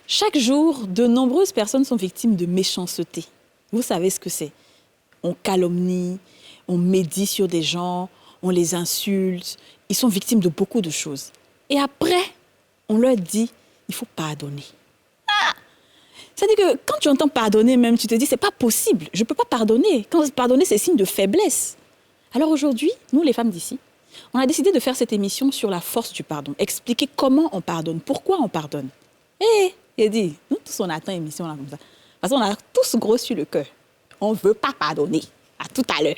Chaque jour, de nombreuses personnes sont victimes de méchanceté. Vous savez ce que c'est. On calomnie, on médit sur des gens, on les insulte. Ils sont victimes de beaucoup de choses. Et après, on leur dit, il faut pardonner. C'est-à-dire que quand tu entends pardonner même, tu te dis, c'est pas possible, je ne peux pas pardonner. Quand pardonner, c'est signe de faiblesse. Alors aujourd'hui, nous, les femmes d'ici, on a décidé de faire cette émission sur la force du pardon. Expliquer comment on pardonne, pourquoi on pardonne. Et il dit, nous tous, on attend une émission là comme ça. Parce qu'on a tous gros sur le cœur. On ne veut pas pardonner. À tout à l'heure.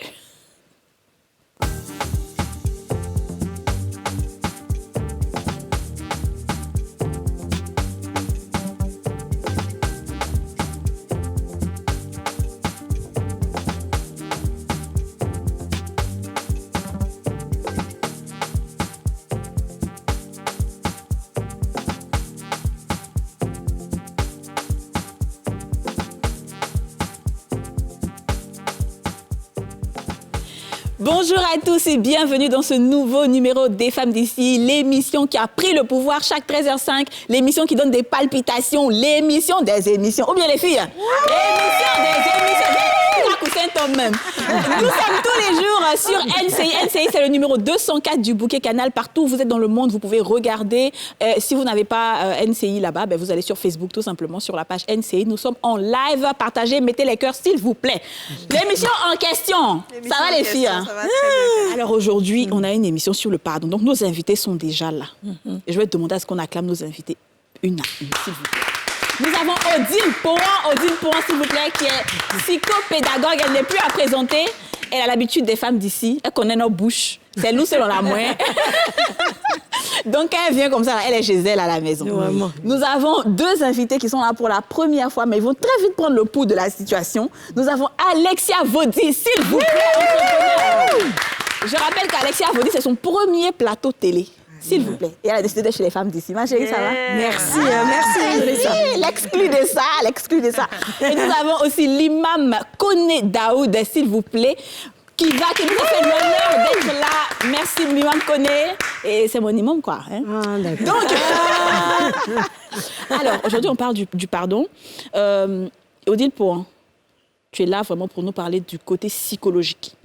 Bonjour à tous et bienvenue dans ce nouveau numéro des Femmes d'ici, l'émission qui a pris le pouvoir chaque 13h05, l'émission qui donne des palpitations, l'émission des émissions. Ou bien les filles, l'émission des émissions. Même. Nous sommes tous les jours sur NCI. NCI, c'est le numéro 204 du bouquet canal. Partout où vous êtes dans le monde, vous pouvez regarder. Si vous n'avez pas NCI là-bas, vous allez sur Facebook tout simplement, sur la page NCI. Nous sommes en live. Partagez, mettez les cœurs s'il vous plaît. L'émission en question. Ça va les filles? Ça va très bien. Alors aujourd'hui, on a une émission sur le pardon. Donc nos invités sont déjà là. Et je vais te demander à ce qu'on acclame nos invités une à une, s'il vous plaît. Nous avons Odile Pouan, s'il vous plaît, qui est psychopédagogue. Elle n'est plus à présenter. Elle a l'habitude des femmes d'ici. Elle connaît nos bouches. C'est nous selon la moyenne. Donc, elle vient comme ça. Elle est chez elle à la maison. Vraiment. Nous avons deux invités qui sont là pour la première fois, mais ils vont très vite prendre le pouls de la situation. Nous avons Alexia Vodi, s'il vous plaît. Je rappelle qu'Alexia Vodi, c'est son premier plateau télé. S'il vous plaît. Et elle a décidé d'être chez les femmes d'ici. Ma chérie, ça va? Merci, merci. L'exclu de ça. Et nous avons aussi l'imam Koné Daoud, s'il vous plaît, qui nous a fait l'honneur d'être là. Merci, l'imam Koné. Et c'est mon imam, quoi. Hein? Ah, d'accord. Donc, alors, aujourd'hui, on parle du pardon. Odile Pouan, tu es là vraiment pour nous parler du côté psychologique.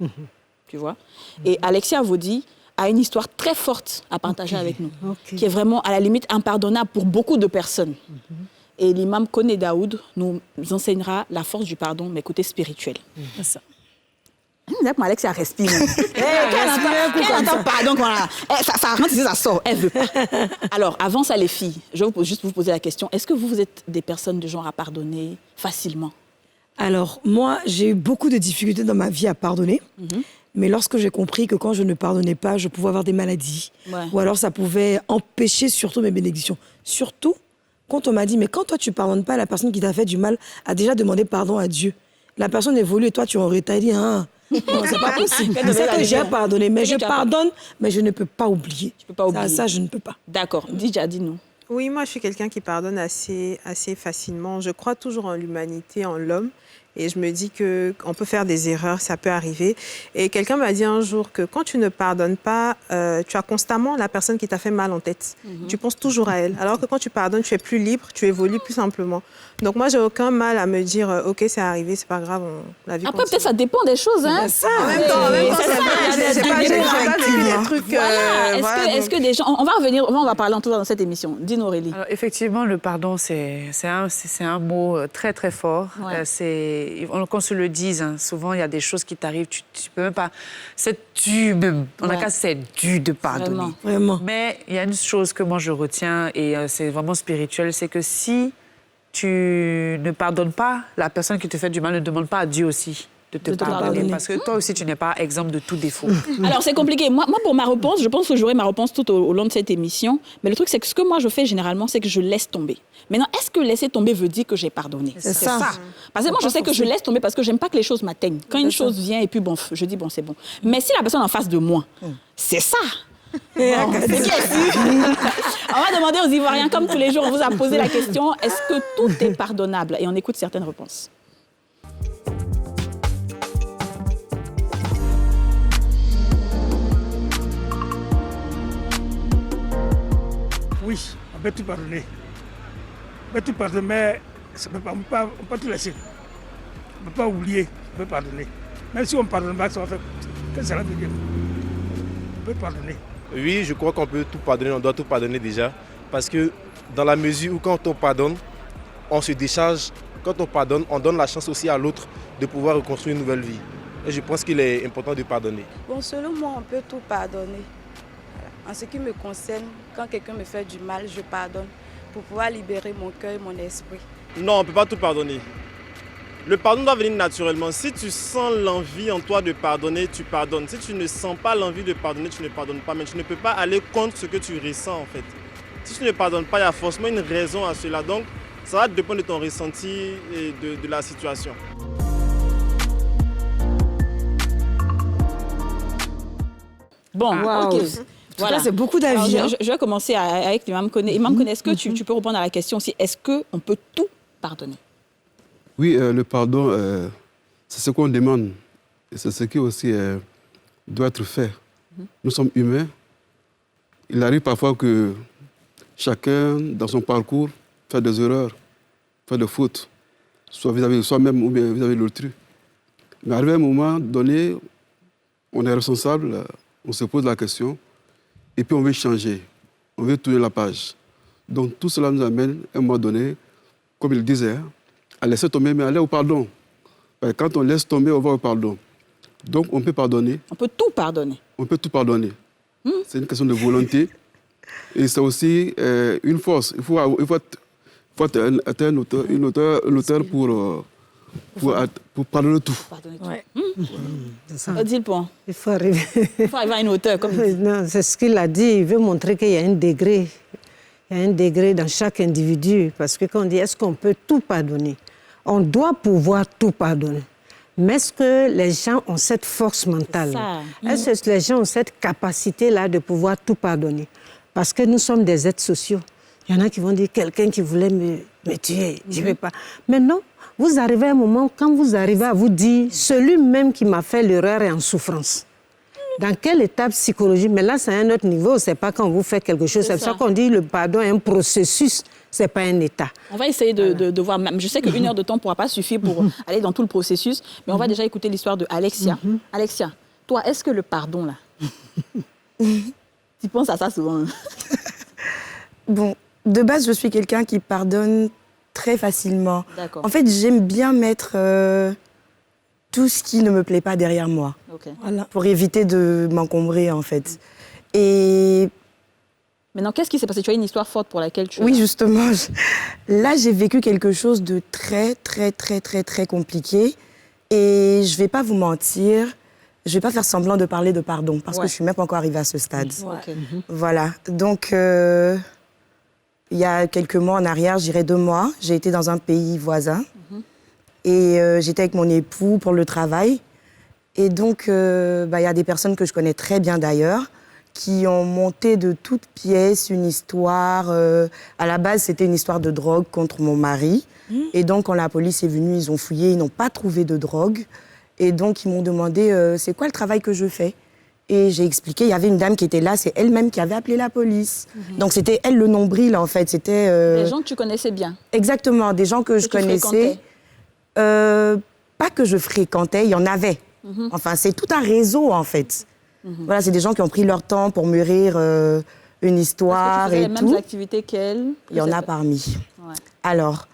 Tu vois? Et Alexia Vodi a une histoire très forte à partager avec nous, qui est vraiment, à la limite, impardonnable pour beaucoup de personnes. Et l'imam Koné Daoud nous enseignera la force du pardon, mais côté spirituel. C'est ça. Alexia respire. Elle entend pardon, ça rentre ici, ça sort. Elle veut pas. Alors, avant ça, les filles, je vais juste vous poser la question. Est-ce que vous êtes des personnes du genre à pardonner facilement? Alors, moi, j'ai eu beaucoup de difficultés dans ma vie à pardonner. Mais lorsque j'ai compris que quand je ne pardonnais pas, je pouvais avoir des maladies. Ou alors ça pouvait empêcher surtout mes bénédictions. Surtout quand on m'a dit, mais quand toi tu ne pardonnes pas, la personne qui t'a fait du mal a déjà demandé pardon à Dieu. La personne évolue et toi tu aurais dit, non, c'est pas possible. C'est que j'ai pardonné, mais je pardonne, mais je ne peux pas oublier. Tu peux pas oublier. Ça, je ne peux pas. D'accord. Dis-nous. Oui, moi je suis quelqu'un qui pardonne assez facilement. Je crois toujours en l'humanité, en l'homme. Et je me dis qu'on peut faire des erreurs, ça peut arriver. Et quelqu'un m'a dit un jour que quand tu ne pardonnes pas, tu as constamment la personne qui t'a fait mal en tête. Tu penses toujours à elle. Alors que quand tu pardonnes, tu es plus libre, tu évolues plus simplement. Donc moi, j'ai aucun mal à me dire, OK, c'est arrivé, c'est pas grave, la vie Après, peut-être ça dépend des choses. Hein. Ça, en même temps, c'est pas des trucs... Est-ce que des gens... On va revenir, on va parler en tout dans cette émission. Dis-nous, Aurélie. Alors, effectivement, le pardon, c'est un mot très, très fort. Qu'on se le dise, hein, souvent, il y a des choses qui t'arrivent, tu peux même pas... C'est dû même. On a qu'à c'est dû de pardonner. Vraiment. Mais il y a une chose que moi, je retiens, et c'est vraiment spirituel, c'est que si tu ne pardonnes pas, la personne qui te fait du mal ne demande pas à Dieu aussi de te pardonner. Parce que toi aussi, tu n'es pas exemple de tout défaut. Alors, c'est compliqué. Moi, pour ma réponse, je pense que j'aurai ma réponse tout au long de cette émission. Mais le truc, c'est que ce que moi, je fais généralement, c'est que je laisse tomber. Maintenant, est-ce que laisser tomber veut dire que j'ai pardonné? C'est ça. Parce que moi, je sais que je laisse tomber parce que j'aime pas que les choses m'atteignent. Quand une chose vient et puis, bon, je dis, bon, c'est bon. Mais si la personne en face de moi, c'est ça. Bon, c'est qui est sûr? On va demander aux Ivoiriens, comme tous les jours, on vous a posé la question, est-ce que tout est pardonnable? Et on écoute certaines réponses. Oui, on peut tout pardonner. On peut tout pardonner, mais on ne peut pas tout laisser. On ne peut pas oublier, on peut pardonner. Même si on ne pardonne pas, ça va faire... Qu'est-ce que ça veut dire? On peut pardonner. Oui, je crois qu'on peut tout pardonner, on doit tout pardonner déjà. Parce que dans la mesure où quand on pardonne, on se décharge. Quand on pardonne, on donne la chance aussi à l'autre de pouvoir reconstruire une nouvelle vie. Et je pense qu'il est important de pardonner. Bon, selon moi, on peut tout pardonner. Voilà. En ce qui me concerne, quand quelqu'un me fait du mal, je pardonne pour pouvoir libérer mon cœur et mon esprit. Non, on ne peut pas tout pardonner. Le pardon doit venir naturellement. Si tu sens l'envie en toi de pardonner, tu pardonnes. Si tu ne sens pas l'envie de pardonner, tu ne pardonnes pas. Mais tu ne peux pas aller contre ce que tu ressens en fait. Si tu ne pardonnes pas, il y a forcément une raison à cela. Donc, ça va dépendre de ton ressenti et de la situation. Bon, ok. Voilà, c'est beaucoup d'avis. Je vais commencer avec l'imam Koné. Imam Koné, est-ce que tu peux répondre à la question aussi? Est-ce qu'on peut tout pardonner? Oui, le pardon, c'est ce qu'on demande. Et c'est ce qui aussi doit être fait. Nous sommes humains. Il arrive parfois que chacun, dans son parcours, fait des erreurs, fait des fautes, soit vis-à-vis de soi-même ou bien vis-à-vis de l'autrui. Mais arrivé à un moment donné, on est responsable, on se pose la question, et puis on veut changer, on veut tourner la page. Donc tout cela nous amène, à un moment donné, comme il disait, à laisser tomber, mais aller au pardon. Quand on laisse tomber, on va au pardon. Donc on peut pardonner. On peut tout pardonner. On peut tout pardonner. C'est une question de volonté. Et c'est aussi une force. Il faut être un auteur pour pardonner tout. Ouais. Dis le point. Il faut arriver à une hauteur. Comme non, c'est ce qu'il a dit. Il veut montrer qu'il y a un degré. Il y a un degré dans chaque individu. Parce que quand on dit est-ce qu'on peut tout pardonner, on doit pouvoir tout pardonner. Mais est-ce que les gens ont cette force mentale? Est-ce que les gens ont cette capacité-là de pouvoir tout pardonner? Parce que nous sommes des êtres sociaux. Il y en a qui vont dire quelqu'un qui voulait me tuer, je ne vais pas. Mais non, vous arrivez à un moment, quand vous arrivez à vous dire celui-même qui m'a fait l'erreur est en souffrance. Dans quelle étape psychologique? Mais là, c'est un autre niveau. Ce n'est pas quand vous faites quelque chose. C'est ça qu'on dit le pardon est un processus. Ce n'est pas un état. On va essayer de voir. Je sais qu'une heure de temps ne pourra pas suffire pour aller dans tout le processus. Mais on va déjà écouter l'histoire de Alexia. Alexia, toi, est-ce que le pardon, là, tu penses à ça souvent? Bon, de base, je suis quelqu'un qui pardonne très facilement. D'accord. En fait, j'aime bien mettre tout ce qui ne me plaît pas derrière moi. Okay. Voilà, pour éviter de m'encombrer, en fait. Et... Maintenant, qu'est-ce qui s'est passé? Tu as une histoire forte pour laquelle tu... Oui, justement. Là, j'ai vécu quelque chose de très, très, très, très, très compliqué. Et je ne vais pas vous mentir, je ne vais pas faire semblant de parler de pardon, parce que je ne suis même pas encore arrivée à ce stade. Okay. Voilà. Donc, il y a quelques mois en arrière, je dirais 2 mois, j'ai été dans un pays voisin. Et j'étais avec mon époux pour le travail. Et donc, y a des personnes que je connais très bien d'ailleurs, qui ont monté de toutes pièces une histoire. À la base, c'était une histoire de drogue contre mon mari. Et donc, quand la police est venue, ils ont fouillé, ils n'ont pas trouvé de drogue. Et donc, ils m'ont demandé, c'est quoi le travail que je fais? Et j'ai expliqué, il y avait une dame qui était là, c'est elle-même qui avait appelé la police. Donc, c'était elle le nombril, en fait. C'était... Des gens que tu connaissais bien? Exactement, des gens que je connaissais. Pas que je fréquentais, il y en avait. Enfin, c'est tout un réseau, en fait. Voilà, c'est des gens qui ont pris leur temps pour mûrir une histoire et tout. Est-ce que tu faisais les mêmes activités qu'elle? Il y en a parmi. Ouais. Alors,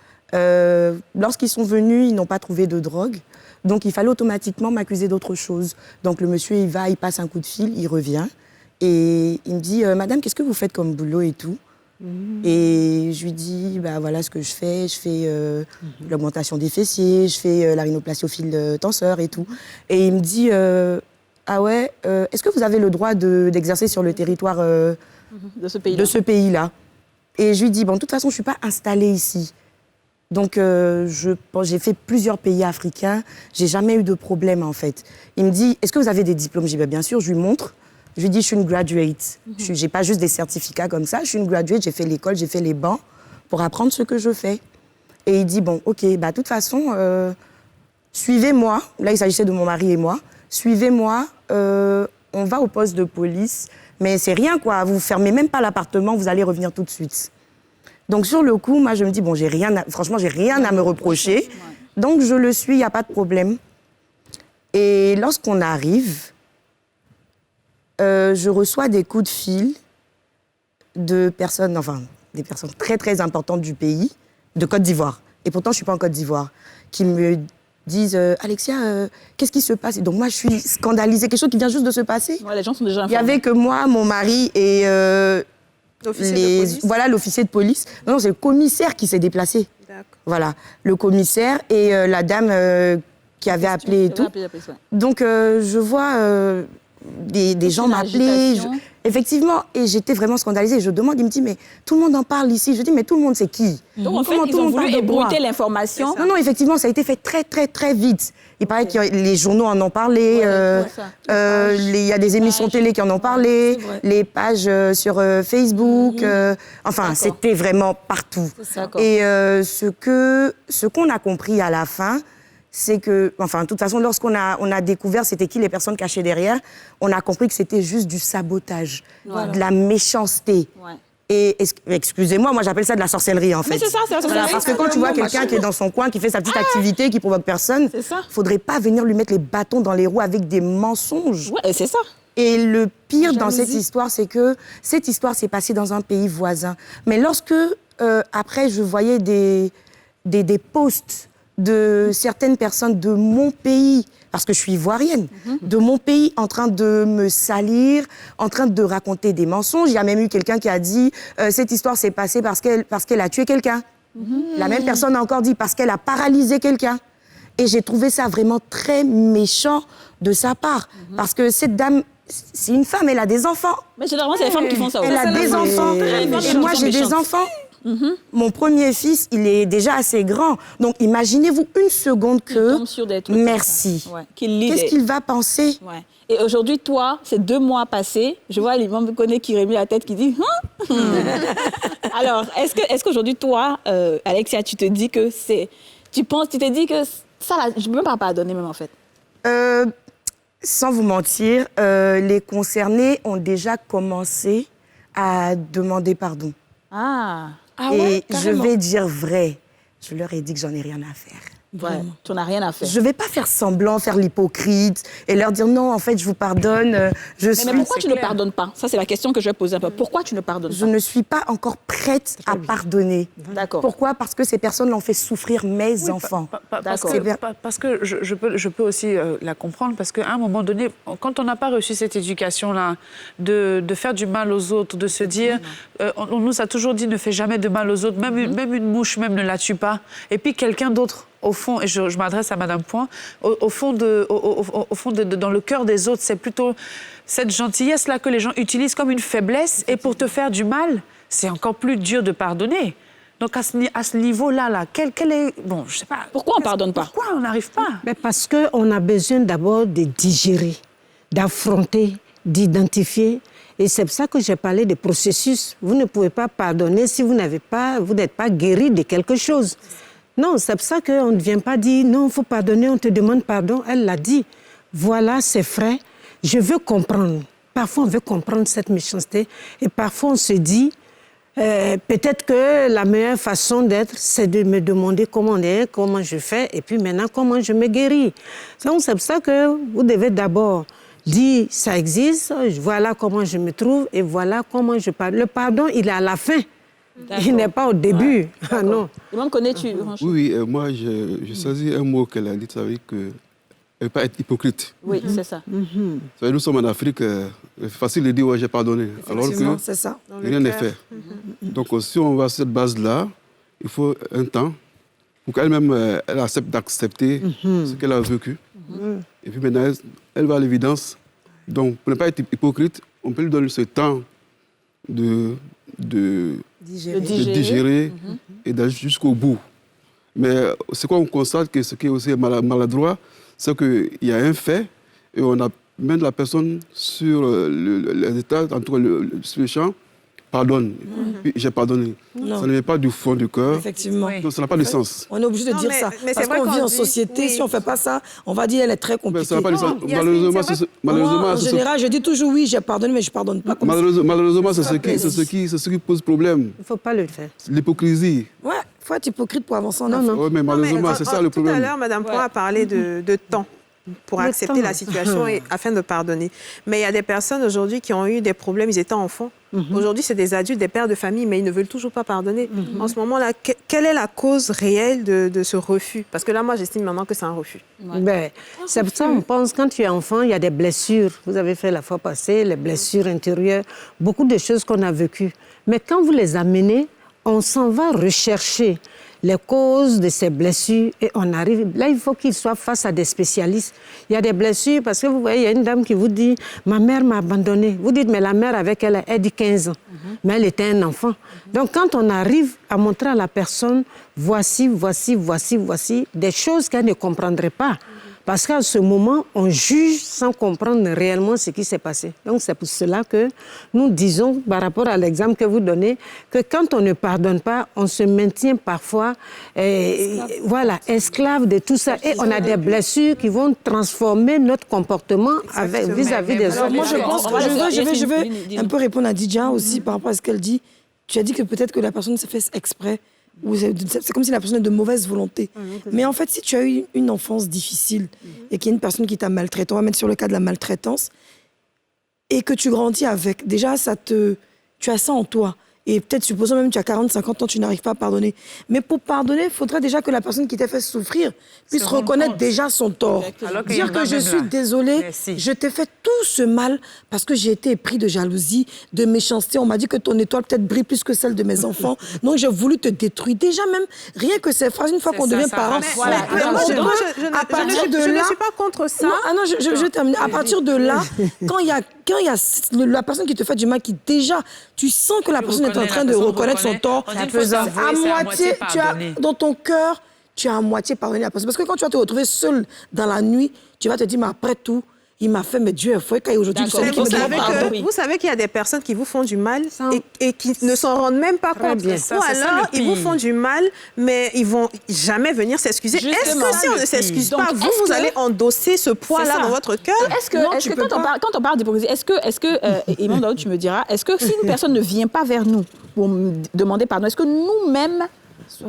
lorsqu'ils sont venus, ils n'ont pas trouvé de drogue. Donc, il fallait automatiquement m'accuser d'autre chose. Donc, le monsieur, il passe un coup de fil, il revient. Et il me dit, Madame, qu'est-ce que vous faites comme boulot et tout? Et je lui dis, voilà ce que je fais l'augmentation des fessiers, je fais la rhinoplastie au fil tenseur et tout. Et il me dit, ah ouais, est-ce que vous avez le droit d'exercer sur le territoire de ce pays-là? Et je lui dis, bon, de toute façon, je ne suis pas installée ici. Donc, j'ai fait plusieurs pays africains, j'ai jamais eu de problème en fait. Il me dit, est-ce que vous avez des diplômes? Je dis, bien sûr, je lui montre. Je lui dis, je suis une graduate. Je n'ai pas juste des certificats comme ça. Je suis une graduate, j'ai fait l'école, j'ai fait les bancs pour apprendre ce que je fais. Et il dit, bon, OK, de toute façon, suivez-moi. Là, il s'agissait de mon mari et moi. Suivez-moi, on va au poste de police. Mais c'est rien, quoi. Vous ne fermez même pas l'appartement, vous allez revenir tout de suite. Donc, sur le coup, moi, je me dis, bon, franchement, j'ai rien à me reprocher. Donc, je le suis, il n'y a pas de problème. Et lorsqu'on arrive, je reçois des coups de fil de personnes, des personnes très, très importantes du pays, de Côte d'Ivoire. Et pourtant, je ne suis pas en Côte d'Ivoire, qui me disent Alexia, qu'est-ce qui se passe? Et donc, moi, je suis scandalisée, quelque chose qui vient juste de se passer. Ouais, les gens sont déjà informés. Il n'y avait que moi, mon mari et l'officier de police. Non, c'est le commissaire qui s'est déplacé. Voilà, le commissaire et la dame qui avait appelé et tout. Donc, je vois des gens m'appeler. Effectivement, et j'étais vraiment scandalisée. Je demande, il me dit, mais tout le monde en parle ici. Je dis, mais tout le monde, c'est qui? Donc, en fait, ils ont voulu ébruiter l'information. Non, effectivement, ça a été fait très, très, très vite. Il paraît que les journaux en ont parlé, il y a des émissions télé qui en ont parlé, les pages sur Facebook. C'était vraiment partout. Et ce qu'on a compris à la fin, c'est que, de toute façon, lorsqu'on a découvert c'était qui les personnes cachées derrière, on a compris que c'était juste du sabotage, de la méchanceté. Et excusez-moi, moi j'appelle ça de la sorcellerie en fait. Mais c'est ça, c'est la sorcellerie. Parce que quand tu vois quelqu'un qui est dans son coin, qui fait sa petite activité, qui provoque personne, faudrait pas venir lui mettre les bâtons dans les roues avec des mensonges. Ouais, c'est ça. Et le pire dans cette histoire, c'est que cette histoire s'est passée dans un pays voisin. Mais lorsque, après, je voyais des posts de certaines personnes de mon pays, parce que je suis ivoirienne, de mon pays en train de me salir, en train de raconter des mensonges. Il y a même eu quelqu'un qui a dit cette histoire s'est passée parce qu'elle a tué quelqu'un. La même personne a encore dit parce qu'elle a paralysé quelqu'un. Et j'ai trouvé ça vraiment très méchant de sa part. Parce que cette dame, c'est une femme, elle a des enfants. Mais généralement, c'est les femmes qui font ça. Elle a des enfants. Et moi, j'ai des enfants. Mon premier fils, il est déjà assez grand. Donc, imaginez-vous une seconde que... Merci. Ouais. Qu'est-ce qu'il va penser? Ouais. Et aujourd'hui, toi, c'est 2 mois passés. Je vois l'imam me connaît qui remet la tête, qui dit Alors, est-ce qu'aujourd'hui, toi, Alexia, tu te dis que c'est... Tu t'es dit que ça, là, je ne peux même pas pardonner même, en fait. Sans vous mentir, les concernés ont déjà commencé à demander pardon. Et je vais dire vrai. Je leur ai dit que j'en ai rien à faire. Ouais, tu n'en as rien à faire. Je ne vais pas faire semblant, faire l'hypocrite et leur dire non, en fait, je vous pardonne. Mais pourquoi tu ne pardonnes pas? Ça, c'est la question que je vais poser un peu. Pourquoi tu ne pardonnes pas? Je ne suis pas encore prête à pardonner. D'accord. Pourquoi? Parce que ces personnes l'ont fait souffrir mes enfants. Parce que je peux aussi la comprendre, parce qu'à un moment donné, quand on n'a pas reçu cette éducation-là, de faire du mal aux autres, de se dire, on nous a toujours dit ne fais jamais de mal aux autres, même une mouche même ne la tue pas. Et puis quelqu'un d'autre, au fond, et je m'adresse à Madame Point, au fond, dans le cœur des autres, c'est plutôt cette gentillesse-là que les gens utilisent comme une faiblesse, et pour te faire du mal, c'est encore plus dur de pardonner. Donc à ce niveau-là, quel est... Bon, je sais pas... Pourquoi on ne pardonne pas? Pourquoi on n'arrive pas? Mais parce qu'on a besoin d'abord de digérer, d'affronter, d'identifier. Et c'est pour ça que j'ai parlé de processus. Vous ne pouvez pas pardonner si vous n'êtes pas guéri de quelque chose. Non, c'est pour ça qu'on ne vient pas dire « Non, il faut pardonner, on te demande pardon ». Elle l'a dit. Voilà, c'est vrai, je veux comprendre. Parfois, on veut comprendre cette méchanceté. Et parfois, on se dit peut-être que la meilleure façon d'être, c'est de me demander comment on est, comment je fais, et puis maintenant, comment je me guéris. Donc, c'est pour ça que vous devez d'abord dire « Ça existe, voilà comment je me trouve, et voilà comment je parle ». Le pardon, il est à la fin. Il n'est pas au début. Ouais. Ah non. Comment connais-tu? Oui, moi, je saisis un mot qu'elle a dit, ça veut dire que ne pas être hypocrite. Oui, c'est ça. Nous sommes en Afrique, c'est facile de dire ouais, j'ai pardonné, alors que c'est ça. rien n'est fait. Donc si on va à cette base-là, il faut un temps pour qu'elle-même elle accepte d'accepter ce qu'elle a vécu. Et puis maintenant, elle va à l'évidence. Donc pour ne pas être hypocrite, on peut lui donner ce temps de digérer et d'aller jusqu'au bout. Mais ce qu'on constate, que ce qui est aussi maladroit, c'est qu'il y a un fait et on amène la personne sur les états, en tout cas sur le champ, pardonne, puis j'ai pardonné. Non. Ça ne vient pas du fond du cœur. Effectivement. Donc, ça n'a pas de sens. On est obligé de dire ça. Parce qu'on vit en société, si on ne fait pas ça, on va dire elle est très compliquée. Ça n'a pas de sens. Malheureusement, en général, je dis toujours oui, j'ai pardonné, mais je ne pardonne pas. Malheureusement, c'est ce qui pose problème. Il ne faut pas le faire. L'hypocrisie. Ouais, il faut être hypocrite pour avancer en Afrique. Oui, mais malheureusement, c'est ça le problème. Tout à l'heure, Mme Poin a parlé de temps pour accepter la situation et afin de pardonner. Mais il y a des personnes aujourd'hui qui ont eu des problèmes, ils étaient enfants. Aujourd'hui, c'est des adultes, des pères de famille, mais ils ne veulent toujours pas pardonner. En ce moment-là, quelle est la cause réelle de ce refus? Parce que là, moi, j'estime maintenant que c'est un refus. Ben, c'est pour ça qu'on pense, quand tu es enfant, il y a des blessures. Vous avez fait la fois passée, les blessures intérieures, beaucoup de choses qu'on a vécues. Mais quand vous les amenez, on s'en va rechercher les causes de ces blessures et on arrive. Là, il faut qu'il soit face à des spécialistes. Il y a des blessures parce que vous voyez, il y a une dame qui vous dit « ma mère m'a abandonnée ». Vous dites « mais la mère avec elle, elle dit 15 ans ». Mais elle était un enfant. Donc, quand on arrive à montrer à la personne « voici des choses qu'elle ne comprendrait pas ». Parce qu'à ce moment, on juge sans comprendre réellement ce qui s'est passé. Donc, c'est pour cela que nous disons, par rapport à l'exemple que vous donnez, que quand on ne pardonne pas, on se maintient parfois esclave de tout ça. Et on a des blessures qui vont transformer notre comportement vis-à-vis des autres. Moi, je pense que je veux un peu répondre à Didja aussi par rapport à ce qu'elle dit. Tu as dit que peut-être que la personne s'est fait exprès. C'est comme si la personne est de mauvaise volonté. Mais en fait, si tu as eu une enfance difficile et qu'il y a une personne qui t'a maltraité, on va mettre sur le cas de la maltraitance, et que tu grandis avec, déjà, tu as ça en toi. Et peut-être, supposons même que tu as 40, 50 ans, tu n'arrives pas à pardonner. Mais pour pardonner, il faudrait déjà que la personne qui t'a fait souffrir puisse reconnaître déjà son tort. Dire que je suis désolée, je t'ai fait tout ce mal parce que j'ai été épris de jalousie, de méchanceté. On m'a dit que ton étoile peut-être brille plus que celle de mes enfants. Donc, j'ai voulu te détruire. Déjà même, rien que ces phrases, une fois qu'on devient parent, je ne suis pas contre ça. Je termine. À partir de là, quand il y a la personne qui te fait du mal, qui déjà, tu sens que la personne est en train de reconnaître son tort, à moitié, dans ton cœur, tu as à moitié pardonné la personne. Parce que quand tu vas te retrouver seul dans la nuit, tu vas te dire, mais après tout, il m'a fait, mais Dieu est fou, et aujourd'hui, vous savez qu'il y a des personnes qui vous font du mal et qui ne s'en rendent même pas compte. Ou alors, ils vous font du mal, mais ils vont jamais venir s'excuser. Est-ce que si on ne s'excuse pas, vous allez endosser ce poids-là dans votre cœur? Est-ce que quand on parle d'hypocrisie, et même Daoud, tu me diras, est-ce que si une personne ne vient pas vers nous pour demander pardon, est-ce que nous-mêmes,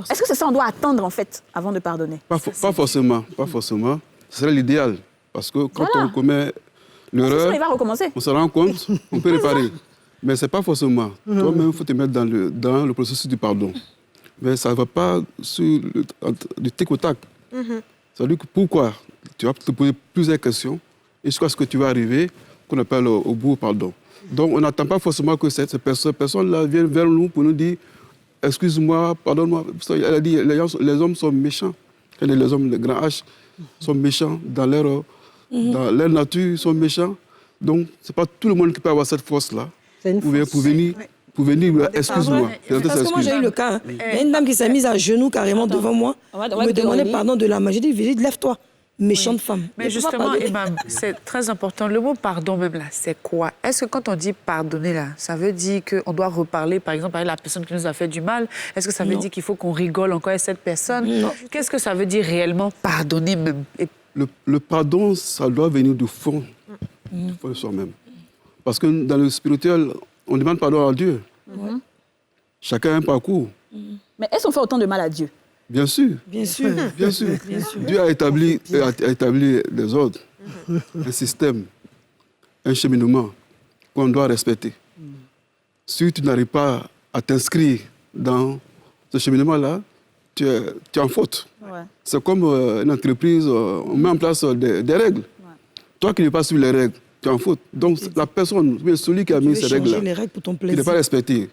est-ce que c'est ça on doit attendre, en fait, avant de pardonner? Pas forcément. Ce serait l'idéal. Parce que quand on commet l'erreur, on se rend compte, on peut réparer. Mais ce n'est pas forcément. Toi-même, il faut te mettre dans le processus du pardon. Mais ça ne va pas sur le tic au tac. C'est-à-dire que pourquoi? Tu vas te poser plusieurs questions jusqu'à ce que tu vas arriver, qu'on appelle au bout au pardon. Donc, on n'attend pas forcément que cette personne-là vienne vers nous pour nous dire « Excuse-moi, pardonne-moi ». Elle a dit « Les hommes sont méchants ». Les hommes, les grands H, sont méchants dans leur nature, ils sont méchants. Donc, ce n'est pas tout le monde qui peut avoir cette force-là pour venir, excuse-moi. Parce que moi, j'ai eu le cas. Il y a une dame qui s'est mise à genoux carrément devant moi. On me demandait pardon de la main. J'ai dit, lève-toi. Méchante femme. Mais justement, c'est très important. Le mot pardon même là, c'est quoi? Est-ce que quand on dit pardonner là, ça veut dire qu'on doit reparler, par exemple, avec la personne qui nous a fait du mal? Est-ce que ça veut dire qu'il faut qu'on rigole encore avec cette personne? Qu'est-ce que ça veut dire réellement pardonner même? Le pardon, ça doit venir du fond de soi-même. Parce que dans le spirituel, on demande pardon à Dieu. Chacun a un parcours. Mais est-ce qu'on fait autant de mal à Dieu? Bien sûr. Bien sûr. Dieu a établi des ordres, un système, un cheminement qu'on doit respecter. Si tu n'arrives pas à t'inscrire dans ce cheminement-là, tu es en faute. C'est comme une entreprise, on met en place des règles. Toi qui n'es pas suivi les règles, tu es en faute. Donc la personne, celui qui a mis ces règles-là, il n'est pas respecté.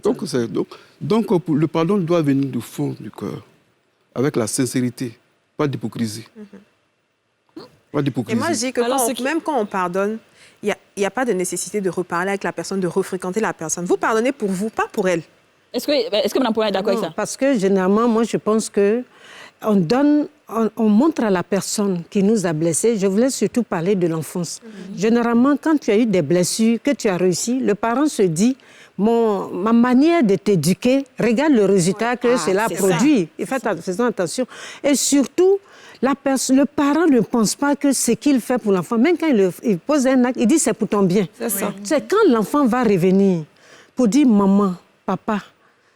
Donc le pardon doit venir du fond du cœur, avec la sincérité, pas d'hypocrisie. Et moi, je dis que même quand on pardonne, il n'y a pas de nécessité de reparler avec la personne, de refréquenter la personne. Vous pardonnez pour vous, pas pour elle. Est-ce que Mme Poin est d'accord avec ça? Parce que généralement, moi, je pense que on montre à la personne qui nous a blessés. Je voulais surtout parler de l'enfance. Généralement, quand tu as eu des blessures, que tu as réussi, le parent se dit, ma manière de t'éduquer, regarde le résultat que cela produit. Et faisons attention. Et surtout, le parent ne pense pas que ce qu'il fait pour l'enfant, même quand il pose un acte, il dit c'est pour ton bien. C'est quand l'enfant va revenir pour dire maman, papa,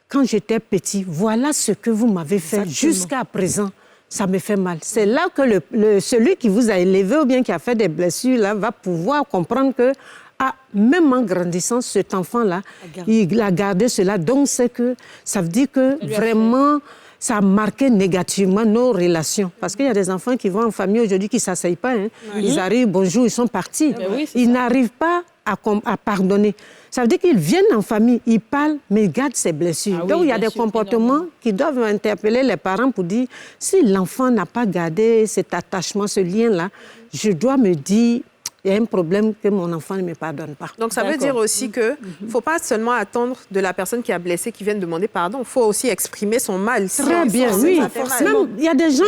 quand j'étais petit, voilà ce que vous m'avez fait jusqu'à présent. Ça me fait mal. C'est là que celui qui vous a élevé ou bien qui a fait des blessures là, va pouvoir comprendre que même en grandissant, cet enfant-là, il a gardé cela. Donc, ça veut dire que vraiment, ça a marqué négativement nos relations. Parce qu'il y a des enfants qui vont en famille aujourd'hui qui ne s'asseyent pas. Hein. Ils arrivent, bonjour, ils sont partis. Ils n'arrivent pas à pardonner. Ça veut dire qu'ils viennent en famille, ils parlent, mais ils gardent ses blessures. Donc, il y a des comportements qui doivent interpeller les parents pour dire, si l'enfant n'a pas gardé cet attachement, ce lien-là, je dois me dire, il y a un problème que mon enfant ne me pardonne pas. Donc, ça veut dire aussi qu'il ne faut pas seulement attendre de la personne qui a blessé, qui vienne demander pardon. Il faut aussi exprimer son mal. Très bien, oui. Il y a des gens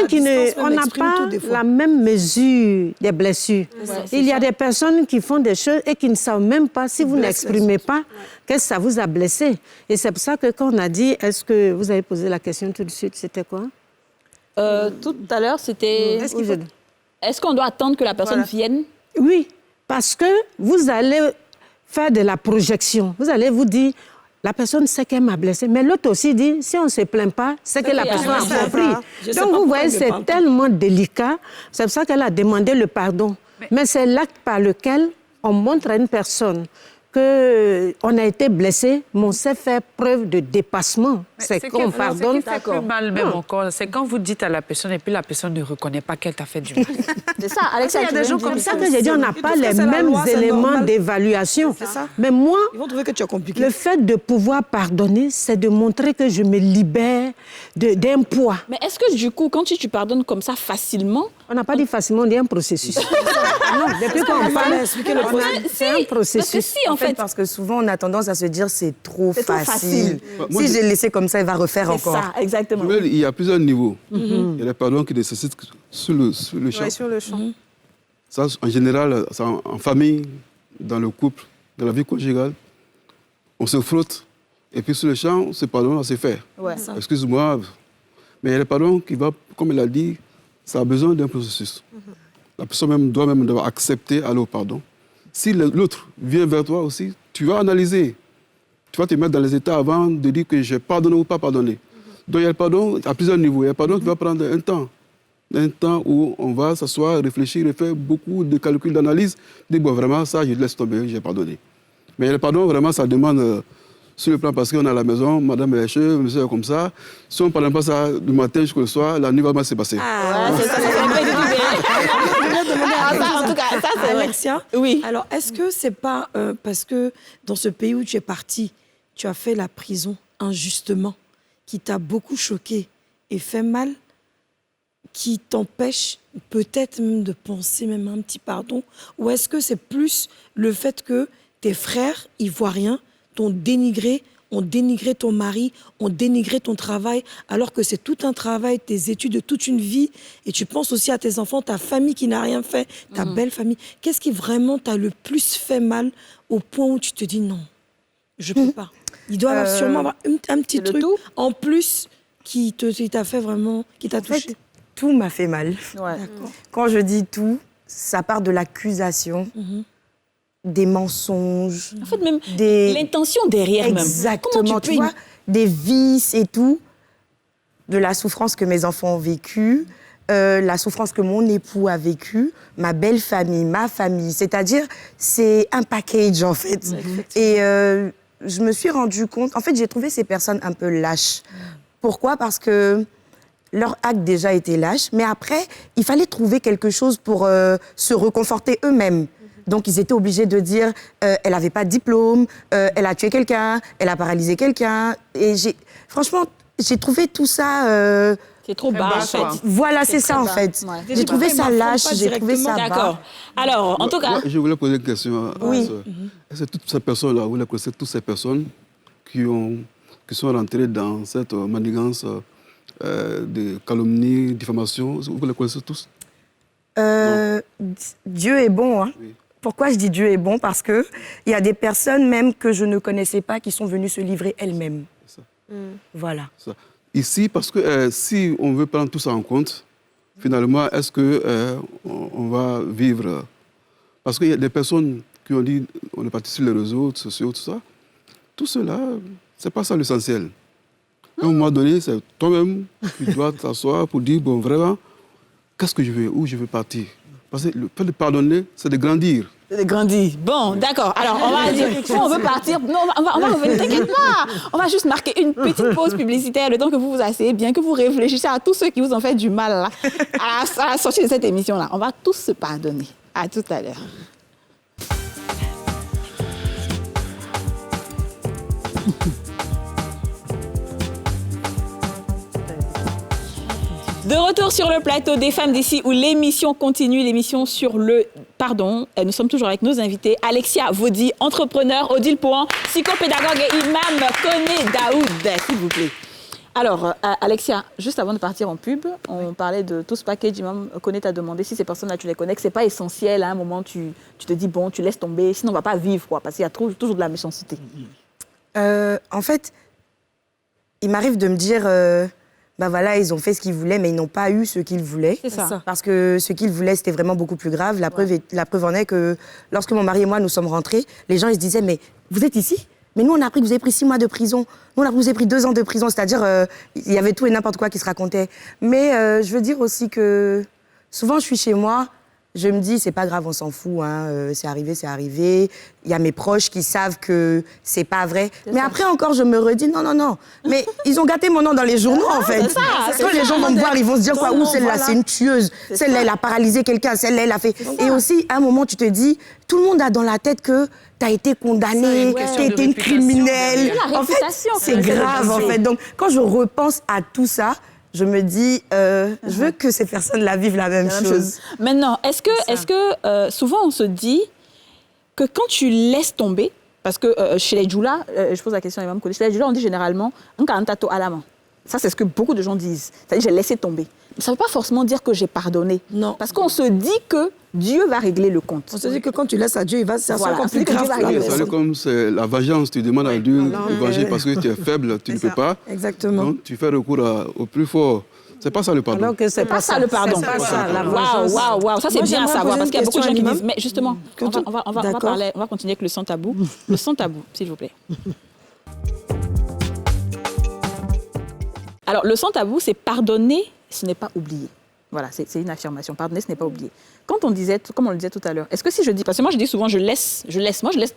on n'a pas la même mesure des blessures. Il y a des personnes qui font des choses et qui ne savent même pas, si vous n'exprimez pas, que ça vous a blessé. Et c'est pour ça que quand on a dit, est-ce que vous avez posé la question tout de suite, c'était quoi? Tout à l'heure, c'était... Est-ce qu'on doit attendre que la personne vienne? Oui, parce que vous allez faire de la projection. Vous allez vous dire, la personne sait qu'elle m'a blessé, mais l'autre aussi dit, si on ne se plaint pas, c'est que la personne a compris. Donc vous voyez, c'est tellement délicat. C'est pour ça qu'elle a demandé le pardon. Mais c'est l'acte par lequel on montre à une personne qu'on a été blessé, mais on sait faire preuve de dépassement. C'est qu'on pardonne. Ce qui fait plus mal même encore, c'est quand vous dites à la personne et puis la personne ne reconnaît pas qu'elle t'a fait du mal. C'est ça, Alexa. Il y a des gens comme ça que j'ai dit, on n'a pas les mêmes éléments d'évaluation. Mais moi, ils vont trouver que tu as compliqué. Le fait de pouvoir pardonner, c'est de montrer que je me libère d'un poids. Mais est-ce que du coup, quand tu pardonnes comme ça facilement... On n'a pas dit facilement, on dit un processus. Non, depuis qu'on parle, c'est un processus. En fait, parce que souvent, on a tendance à se dire c'est trop facile. Si j'ai laissé comme ça, il va refaire encore. C'est ça, exactement. Il y a plusieurs niveaux. Il y a des pardons qui nécessitent sur le champ. Oui, sur le champ. Ça, en général, ça, en famille, dans le couple, dans la vie conjugale, on se frotte. Et puis sur le champ, ce pardon, on sait faire. Ouais. Excuse-moi. Mais il y a des pardons qui va, comme elle a dit, ça a besoin d'un processus. La personne doit accepter aller au pardon. Si l'autre vient vers toi aussi, tu vas analyser. Tu vas te mettre dans les états avant de dire que j'ai pardonné ou pas pardonné. Donc il y a le pardon à plusieurs niveaux. Il y a le pardon qui va prendre un temps. Un temps où on va s'asseoir, réfléchir et faire beaucoup de calculs, d'analyse. Dire, bon, vraiment, ça, je laisse tomber, j'ai pardonné. Mais le pardon, vraiment, ça demande... sur le plan parce qu'on est à la maison, madame est chère, monsieur est comme ça. Si on ne parle pas ça du matin jusqu'au soir, la nuit va mal se passer. C'est ça, en tout cas, ça c'est Alexia, oui. Alors, est-ce que c'est pas parce que dans ce pays où tu es parti, tu as fait la prison injustement, qui t'a beaucoup choqué et fait mal, qui t'empêche peut-être même de penser même un petit pardon? Ou est-ce que c'est plus le fait que tes frères ivoiriens t'ont dénigré, ont dénigré ton mari, ont dénigré ton travail, alors que c'est tout un travail, tes études, toute une vie, et tu penses aussi à tes enfants, ta famille qui n'a rien fait, ta belle famille. Qu'est-ce qui vraiment t'a le plus fait mal au point où tu te dis non, je peux pas? Il doit sûrement avoir un petit truc en plus qui t'a fait vraiment, qui t'a touché. Fait, tout m'a fait mal. Ouais. Quand je dis tout, ça part de l'accusation. Des mensonges. En fait, même l'intention derrière. Exactement. Comment tu vois, des vices et tout, de la souffrance que mes enfants ont vécue, la souffrance que mon époux a vécue, ma belle famille, ma famille. C'est-à-dire, c'est un package, en fait. Et je me suis rendu compte... En fait, j'ai trouvé ces personnes un peu lâches. Pourquoi? Parce que leur acte déjà était lâche, mais après, il fallait trouver quelque chose pour se reconforter eux-mêmes. Donc, ils étaient obligés de dire elle n'avait pas de diplôme, elle a tué quelqu'un, elle a paralysé quelqu'un. Et franchement, j'ai trouvé tout ça... c'est trop bas, en fait. Voilà, c'est ça, en fait. Ouais. J'ai trouvé ça lâche, j'ai trouvé ça bas. D'accord. Alors, en tout cas... Je voulais poser une question. Oui. Est-ce que toutes ces personnes-là, vous les connaissez, toutes ces personnes qui sont rentrées dans cette manigance de calomnie, diffamation, vous les connaissez tous? Dieu est bon, hein. Oui. Pourquoi je dis Dieu est bon? Parce qu'il y a des personnes même que je ne connaissais pas qui sont venues se livrer elles-mêmes. Voilà. Ça. Ici, parce que si on veut prendre tout ça en compte, finalement, est-ce qu'on va vivre? Parce qu'il y a des personnes qui ont dit, on est parti sur les réseaux sociaux, tout ça. Tout cela, c'est pas ça l'essentiel. À un moment donné, c'est toi-même qui dois t'asseoir pour dire, bon, vraiment, qu'est-ce que je veux, où je veux partir? Parce que le fait de pardonner, c'est de grandir. C'est de grandir. Bon, d'accord. Alors, on va dire, on veut partir. Non, on va revenir. T'inquiète pas. On va juste marquer une petite pause publicitaire, le temps que vous vous asseyez bien, que vous réfléchissez à tous ceux qui vous ont fait du mal là, à la sortie de cette émission-là. On va tous se pardonner. À tout à l'heure. De retour sur le plateau des Femmes d'ici où l'émission continue, l'émission sur le pardon. Nous sommes toujours avec nos invités. Alexia Vaudy, entrepreneur, Odile Pouhan, psychopédagogue et imam Koné Daoud, s'il vous plaît. Alors, Alexia, juste avant de partir en pub, on parlait de tout ce package. Imam Koné t'a demandé si ces personnes-là, tu les connais, que ce n'est pas essentiel. À un moment, tu te dis, bon, tu laisses tomber, sinon on ne va pas vivre, quoi, parce qu'il y a toujours de la méchanceté. En fait, il m'arrive de me dire... ben voilà, ils ont fait ce qu'ils voulaient, mais ils n'ont pas eu ce qu'ils voulaient. C'est ça. Parce que ce qu'ils voulaient, c'était vraiment beaucoup plus grave. La preuve en est que lorsque mon mari et moi, nous sommes rentrés, les gens, ils se disaient, mais vous êtes ici? Mais nous, on a appris que vous avez pris 6 mois de prison. Nous, on a appris que vous avez pris 2 ans de prison. C'est-à-dire, il y avait tout et n'importe quoi qui se racontait. Mais je veux dire aussi que souvent, je suis chez moi, je me dis, c'est pas grave, on s'en fout, hein, c'est arrivé, c'est arrivé. Il y a mes proches qui savent que c'est pas vrai. Mais après encore, je me redis, non. Mais ils ont gâté mon nom dans les journaux, en fait. Quand les gens vont me voir, ils vont se dire, quoi, celle-là, c'est une tueuse. Celle-là, elle a paralysé quelqu'un. Celle-là, elle a fait... Et aussi, à un moment, tu te dis, tout le monde a dans la tête que t'as été condamnée, t'as été une criminelle. En fait, c'est grave, en fait. Donc, quand je repense à tout ça, je me dis, je veux que ces personnes-là vivent la même chose. Maintenant, est-ce que souvent on se dit que quand tu laisses tomber, parce que chez les djoula, je pose la question à Imam Koné, chez les djoula, on dit généralement « Nkantato alama ». Ça, c'est ce que beaucoup de gens disent. C'est-à-dire, j'ai laissé tomber. Mais ça ne veut pas forcément dire que j'ai pardonné. Non. Parce qu'on se dit que Dieu va régler le compte. On se dit que quand tu laisses à Dieu, il va se faire encore plus grave. C'est comme la vengeance. Tu demandes à Dieu de venger parce que tu es faible, tu ne peux pas. Exactement. Donc, tu fais recours au plus fort. C'est pas ça le pardon. Alors que c'est pas ça le pardon. C'est pas ça, la vengeance. Waouh. Ça, c'est bien à savoir parce qu'il y a beaucoup de gens qui disent... Mais justement, on va continuer avec le sans tabou. Le sans tabou, s'il vous plaît. Alors, le sans tabou, c'est pardonner, ce n'est pas oublier. Voilà, c'est une affirmation. Pardonner, ce n'est pas oublier. Quand on disait, comme on le disait tout à l'heure, est-ce que si je dis... Parce que moi, je dis souvent, je laisse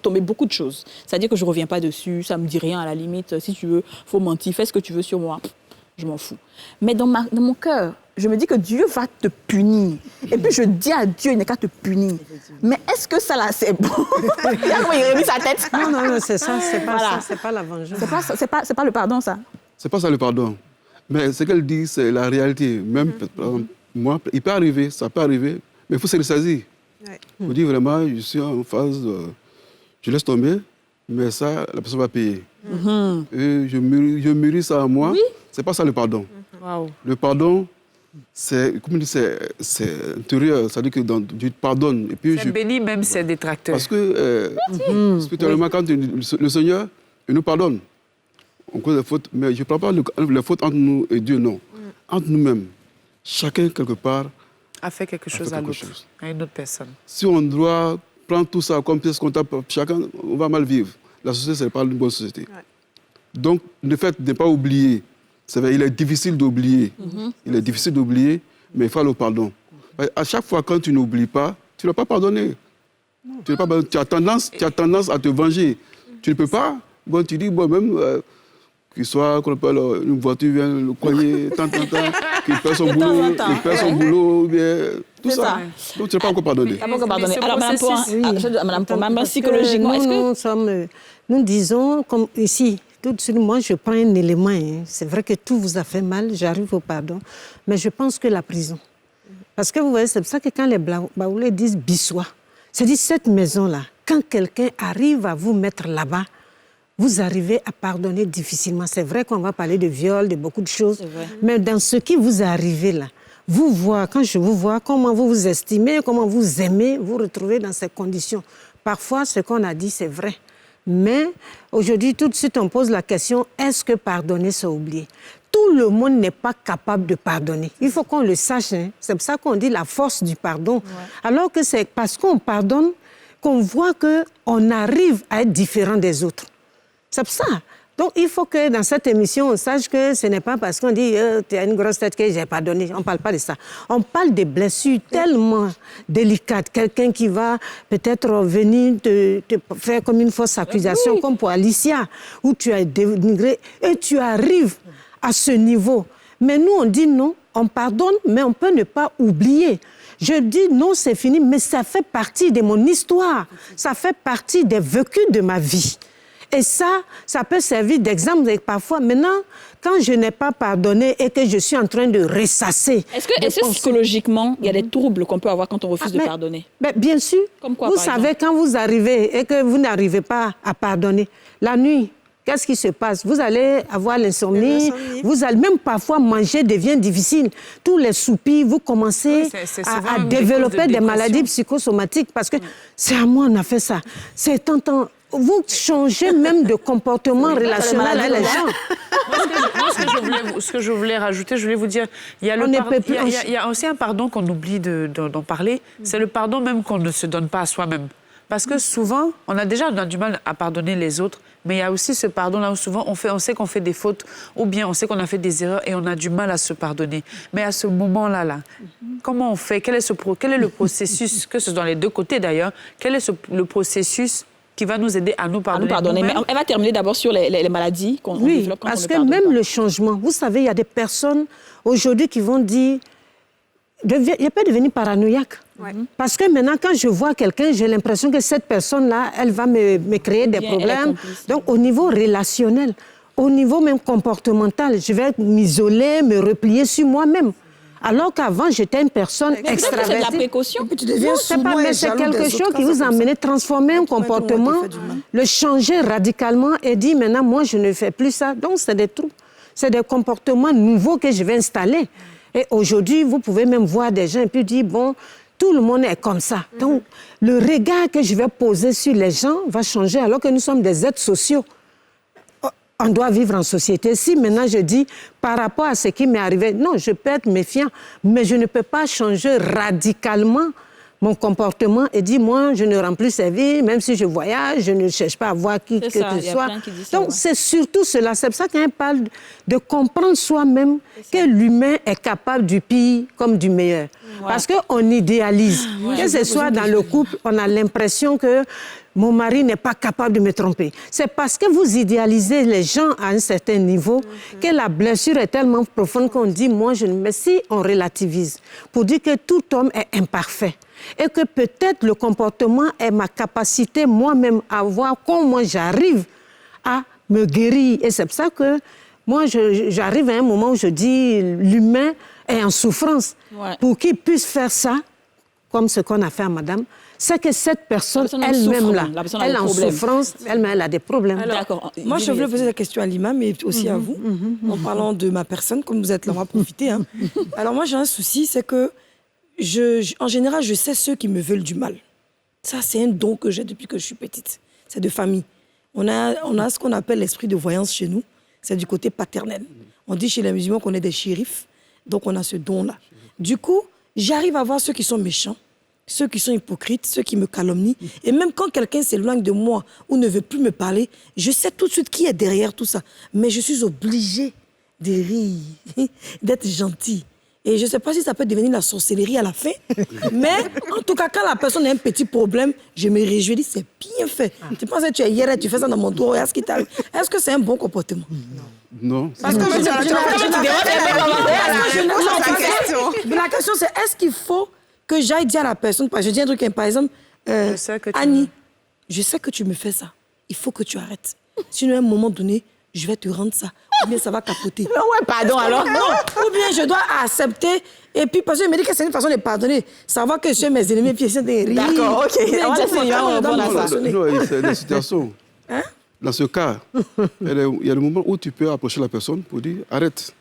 tomber beaucoup de choses. C'est-à-dire que je ne reviens pas dessus, ça ne me dit rien à la limite. Si tu veux, il faut mentir, fais ce que tu veux sur moi. Je m'en fous. Mais dans mon cœur, je me dis que Dieu va te punir. Et puis je dis à Dieu, il n'est qu'à te punir. Mais est-ce que ça là, c'est bon? Regarde comment il remet sa tête. Non, c'est ça, c'est pas ça, c'est pas la vengeance. C'est pas le pardon, ça. C'est pas ça le pardon. Mais ce qu'elle dit, c'est la réalité. Même, par exemple, moi, il peut arriver, ça peut arriver, mais il faut se ressaisir. Il faut dire vraiment, je suis en phase, je laisse tomber, mais ça, la personne va payer. Et je mûris ça à moi. Oui. C'est pas ça le pardon. Wow. Le pardon, c'est intérieur, c'est-à-dire que Dieu te pardonne. Et puis c'est béni même ses détracteurs. Parce que spirituellement, quand le Seigneur, il nous pardonne. On cause des fautes, mais je ne parle pas les fautes entre nous et Dieu, non. Entre nous-mêmes, chacun quelque part a fait quelque chose à l'autre, à une autre personne. Si on doit prendre tout ça comme pièce comptable, chacun, on va mal vivre. La société, ce n'est pas une bonne société. Ouais. Donc, le fait de ne pas oublier, c'est vrai, il est difficile d'oublier. Il est difficile d'oublier, mais il faut le pardon. À chaque fois, quand tu n'oublies pas, tu ne vas pas pardonner. Tu as tendance à te venger. Tu ne peux pas. Bon, tu dis, bon, même qu'il soit, une voiture vient le coyer, qu'il perd son boulot, bien, tout ça. Donc, tu ne vas pas encore pardonner. Alors, Madame Pouhan, psychologiquement, nous disons, comme ici, tout de suite, moi, je prends un élément. C'est vrai que tout vous a fait mal, j'arrive au pardon. Mais je pense que la prison. Parce que vous voyez, c'est pour ça que quand les Baoulés disent Bissois, c'est-à-dire cette maison-là, quand quelqu'un arrive à vous mettre là-bas, vous arrivez à pardonner difficilement. C'est vrai qu'on va parler de viol, de beaucoup de choses, mais dans ce qui vous est arrivé là, vous voir, quand je vous vois, comment vous vous estimez, comment vous aimez, vous retrouvez dans ces conditions. Parfois, ce qu'on a dit, c'est vrai. Mais aujourd'hui, tout de suite, on pose la question, est-ce que pardonner, c'est oublier? Tout le monde n'est pas capable de pardonner. Il faut qu'on le sache. Hein. C'est pour ça qu'on dit la force du pardon. Ouais. Alors que c'est parce qu'on pardonne qu'on voit qu'on arrive à être différent des autres. C'est pour ça. Donc, il faut que dans cette émission, on sache que ce n'est pas parce qu'on dit tu as une grosse tête que j'ai pardonné. On ne parle pas de ça. On parle des blessures tellement délicates. Quelqu'un qui va peut-être venir te faire comme une fausse accusation, comme pour Alicia, où tu as dénigré et tu arrives à ce niveau. Mais nous, on dit non, on pardonne, mais on peut ne pas oublier. Je dis non, c'est fini, mais ça fait partie de mon histoire. Ça fait partie des vécus de ma vie. Et ça peut servir d'exemple parfois. Maintenant, quand je n'ai pas pardonné et que je suis en train de ressasser... Est-ce que psychologiquement, il y a des troubles qu'on peut avoir quand on refuse de pardonner? Bien sûr. Comme quoi, vous savez, quand vous arrivez et que vous n'arrivez pas à pardonner, la nuit, qu'est-ce qui se passe? Vous allez avoir l'insomnie, vous allez même parfois manger devient difficile. Tous les soupirs, vous commencez à développer des maladies psychosomatiques parce que c'est à moi on a fait ça. C'est tentant. Vous changez même de comportement relationnel avec les gens. Ce que je voulais rajouter, je voulais vous dire, il y a aussi un pardon qu'on oublie d'en parler, c'est le pardon même qu'on ne se donne pas à soi-même. Parce que souvent, on a du mal à pardonner les autres, mais il y a aussi ce pardon-là où souvent on sait qu'on fait des fautes, ou bien on sait qu'on a fait des erreurs et on a du mal à se pardonner. Mais à ce moment-là, comment on fait? Quel est le processus, que ce soit dans les deux côtés d'ailleurs, quel est le processus qui va nous aider à nous pardonner. Mais elle va terminer d'abord sur les maladies qu'on développe quand on ne pardonne pas. Parce que même le changement, vous savez, il y a des personnes aujourd'hui qui vont dire, il n'y a pas de devenir paranoïaque. Ouais. Parce que maintenant, quand je vois quelqu'un, j'ai l'impression que cette personne-là, elle va me créer des problèmes. Donc, au niveau relationnel, au niveau même comportemental, je vais m'isoler, me replier sur moi-même. Alors qu'avant, j'étais une personne extravertie. C'est de la précaution. Tu deviens mais c'est quelque chose qui vous a amené à transformer un comportement, le changer radicalement et dire maintenant, moi, je ne fais plus ça. Donc, c'est des troubles. C'est des comportements nouveaux que je vais installer. Et aujourd'hui, vous pouvez même voir des gens et puis dire, bon, tout le monde est comme ça. Donc, le regard que je vais poser sur les gens va changer alors que nous sommes des êtres sociaux. On doit vivre en société. Si maintenant je dis, par rapport à ce qui m'est arrivé, non, je peux être méfiant, mais je ne peux pas changer radicalement mon comportement et dire, moi, je ne rends plus service, même si je voyage, je ne cherche pas à voir qui que ce soit. Donc, c'est surtout cela. C'est pour ça qu'on parle de comprendre soi-même que l'humain est capable du pire comme du meilleur. Ouais. Parce qu'on idéalise. Que ce soit dans le couple, on a l'impression que mon mari n'est pas capable de me tromper. C'est parce que vous idéalisez les gens à un certain niveau que la blessure est tellement profonde qu'on dit, moi, je ne... Mais si on relativise pour dire que tout homme est imparfait et que peut-être le comportement est ma capacité moi-même à voir comment j'arrive à me guérir. Et c'est pour ça que moi, j'arrive à un moment où je dis, l'humain est en souffrance. Ouais. Pour qu'il puisse faire ça, comme ce qu'on a fait à madame, c'est que cette personne elle-même, là, elle est en souffrance, elle-même, elle a des problèmes. Alors, moi, je voulais poser la question à Lima, mais aussi à vous, en parlant de ma personne, comme vous êtes là, on va profiter. Hein. Alors, moi, j'ai un souci, c'est que, en général, je sais ceux qui me veulent du mal. Ça, c'est un don que j'ai depuis que je suis petite. C'est de famille. On a ce qu'on appelle l'esprit de voyance chez nous. C'est du côté paternel. On dit chez les musulmans qu'on est des shérifs, donc on a ce don-là. Du coup, j'arrive à voir ceux qui sont méchants, ceux qui sont hypocrites, ceux qui me calomnient. Et même quand quelqu'un s'éloigne de moi ou ne veut plus me parler, je sais tout de suite qui est derrière tout ça. Mais je suis obligée de rire, d'être gentille. Et je ne sais pas si ça peut devenir la sorcellerie à la fin. Mais en tout cas, quand la personne a un petit problème, je me réjouis, je dis c'est bien fait. Tu penses que tu es hier et tu fais ça dans mon dos, est-ce que c'est un bon comportement? Non. Parce que la question c'est, est-ce qu'il faut que j'aille dire à la personne, parce que je dis un truc, par exemple, Annie, je sais que tu me fais ça, il faut que tu arrêtes. Sinon, à un moment donné, je vais te rendre ça, ou bien ça va capoter. Non, ouais, pardon, alors. Non, ou bien je dois accepter, et puis parce que je me dis que c'est une façon de pardonner, savoir que je suis mes ennemis, puis essayer de rire. D'accord, ok. Non, c'est une situation. Hein? Dans ce cas, il y a le moment où tu peux approcher la personne pour dire, arrête.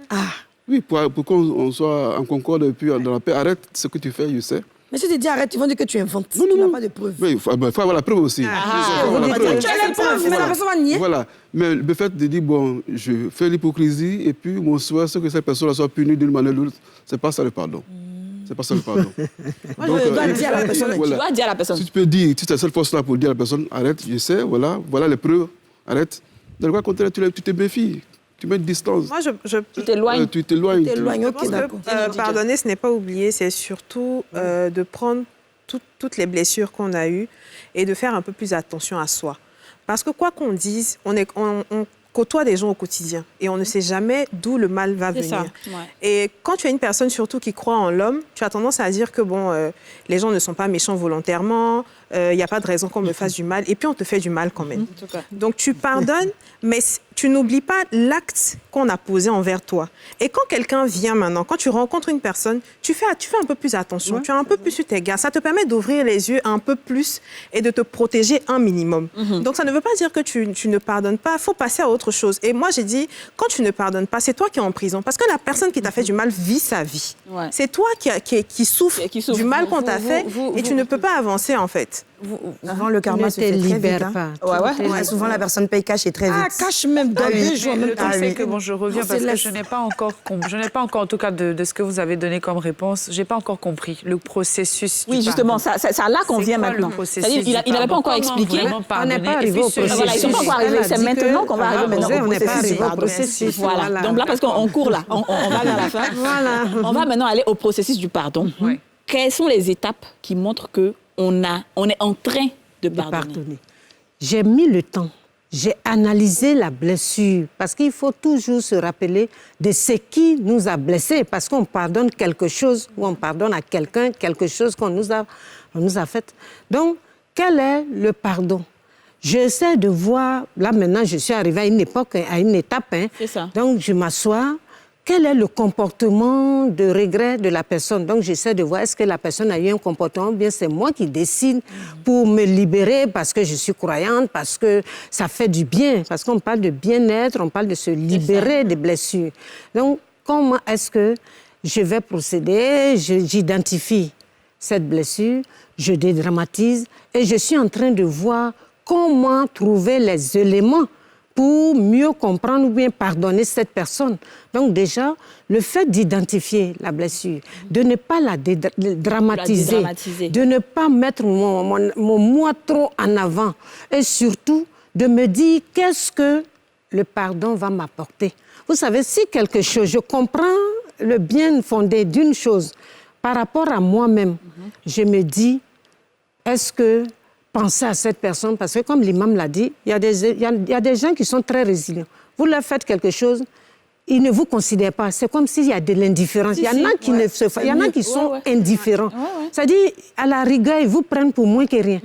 Ah. Oui, pour qu'on soit en concorde et puis dans la paix. Arrête ce que tu fais, je sais. Mais si tu dis arrête, ils vont dire que tu inventes. Tu n'as pas de preuves. Oui, il faut avoir la preuve aussi. Tu as la preuve, mais la personne va nier. Voilà. Mais le fait de dire, bon, je fais l'hypocrisie et puis mon souhait, c'est que cette personne soit punie d'une manière ou d'une autre, c'est pas ça le pardon. C'est pas ça le pardon. Donc, tu dois dire à la personne. Voilà. Tu dois dire à la personne. Si tu peux dire, tu as cette force-là pour dire à la personne, arrête, je sais, voilà les preuves, arrête. Dans le cas contraire, tu te méfies. Tu mets une distance. Moi, tu t'éloignes. Tu t'éloignes. Ok, d'accord. Pardonner, ce n'est pas oublier, c'est surtout de prendre toutes les blessures qu'on a eues et de faire un peu plus attention à soi. Parce que quoi qu'on dise, on côtoie des gens au quotidien et on ne sait jamais d'où le mal va venir. Ça. Ouais. Et quand tu es une personne surtout qui croit en l'homme, tu as tendance à dire que les gens ne sont pas méchants volontairement, il n'y a pas de raison qu'on me fasse du mal et puis on te fait du mal quand même. Donc tu pardonnes, mais tu n'oublies pas l'acte qu'on a posé envers toi. Et quand quelqu'un vient maintenant, quand tu rencontres une personne, tu fais un peu plus attention, tu as un peu plus sur tes gardes. Ça te permet d'ouvrir les yeux un peu plus et de te protéger un minimum. Donc ça ne veut pas dire que tu ne pardonnes pas, il faut passer à autre chose. Et moi j'ai dit, quand tu ne pardonnes pas, c'est toi qui es en prison. Parce que la personne qui t'a fait du mal vit sa vie. Ouais. C'est toi qui souffre du mal qu'on t'a fait et tu ne peux pas avancer en fait. Souvent, le karma se fait très vite. Hein. Souvent, la personne paye cash et très vite. Ah, cash même dans 2 jours. Le truc, c'est que je reviens parce que je n'ai pas encore, en tout cas, de ce que vous avez donné comme réponse, je n'ai pas encore compris le processus. Oui, justement, c'est là qu'on vient maintenant. C'est-à-dire, il n'avait pas encore expliqué. On n'est pas arrivé au processus. Voilà, ils ne sont pas encore arrivés. C'est maintenant qu'on va arriver au processus. Voilà. Donc là, parce qu'on court là, on va vers la fin. On va maintenant aller au processus du pardon. Quelles sont les étapes qui montrent que on est en train de pardonner. J'ai mis le temps. J'ai analysé la blessure. Parce qu'il faut toujours se rappeler de ce qui nous a blessés. Parce qu'on pardonne quelque chose ou on pardonne à quelqu'un quelque chose qu'on nous a fait. Donc, quel est le pardon? J'essaie de voir... Là, maintenant, je suis arrivée à une étape. C'est ça. Donc, je m'assois... Quel est le comportement de regret de la personne? Donc, j'essaie de voir est-ce que la personne a eu un comportement ou bien c'est moi qui décide pour me libérer parce que je suis croyante, parce que ça fait du bien, parce qu'on parle de bien-être, on parle de se libérer des blessures. Donc, comment est-ce que je vais procéder? J'identifie cette blessure, je dédramatise et je suis en train de voir comment trouver les éléments pour mieux comprendre ou bien pardonner cette personne. Donc déjà, le fait d'identifier la blessure, de ne pas la dramatiser, de ne pas mettre mon moi trop en avant et surtout de me dire qu'est-ce que le pardon va m'apporter. Vous savez, si quelque chose, je comprends le bien fondé d'une chose par rapport à moi-même, je me dis, est-ce que penser à cette personne, parce que comme l'imam l'a dit, il y a des gens qui sont très résilients. Vous leur faites quelque chose, ils ne vous considèrent pas. C'est comme s'il y a de l'indifférence. Il y en a qui ne se font, il y en a qui sont indifférents. C'est-à-dire, à la rigueur, ils vous prennent pour moins que rien.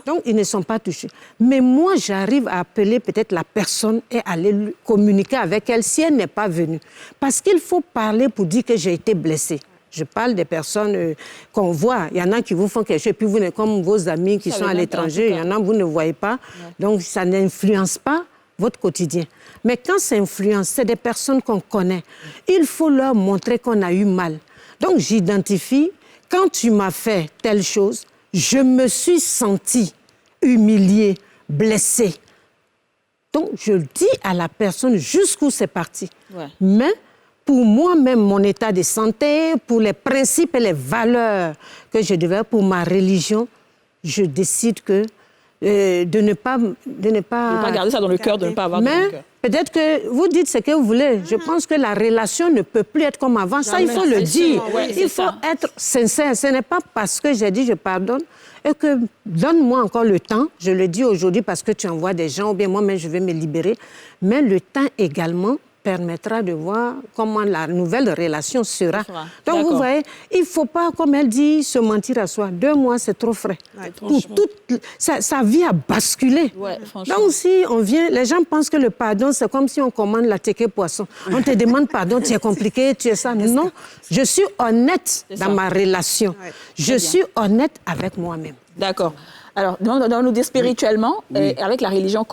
Donc, ils ne sont pas touchés. Mais moi, j'arrive à appeler peut-être la personne et aller communiquer avec elle si elle n'est pas venue. Parce qu'il faut parler pour dire que j'ai été blessée. Je parle des personnes qu'on voit. Il y en a qui vous font quelque chose, puis vous, comme vos amis qui sont à l'étranger, il y en a, vous ne voyez pas. Donc, ça n'influence pas votre quotidien. Mais quand ça influence, c'est des personnes qu'on connaît. Il faut leur montrer qu'on a eu mal. Donc, j'identifie, quand tu m'as fait telle chose, je me suis sentie humiliée, blessée. Donc, je dis à la personne jusqu'où c'est parti. Mais pour moi-même, mon état de santé, pour les principes et les valeurs que je devais, pour ma religion, je décide que de ne pas garder ça dans le cœur, de ne pas avoir dans le cœur. Mais peut-être que vous dites ce que vous voulez. Je pense que la relation ne peut plus être comme avant. Ça, il faut le dire. Il faut être sincère. Ce n'est pas parce que j'ai dit je pardonne et que donne-moi encore le temps. Je le dis aujourd'hui parce que tu envoies des gens ou bien moi-même je vais me libérer. Mais le temps également permettra de voir comment la nouvelle relation sera. Donc, vous voyez, il ne faut pas, comme elle dit, se mentir à soi. 2 mois, c'est trop frais. Sa vie a basculé. Donc, si on vient, les gens pensent que le pardon, c'est comme si on commande la ticket poisson. On te demande pardon, tu es compliqué, tu es ça. Non, je suis honnête dans ma relation. Je suis honnête avec moi-même. D'accord. Alors, dans nous dire spirituellement, avec la religion,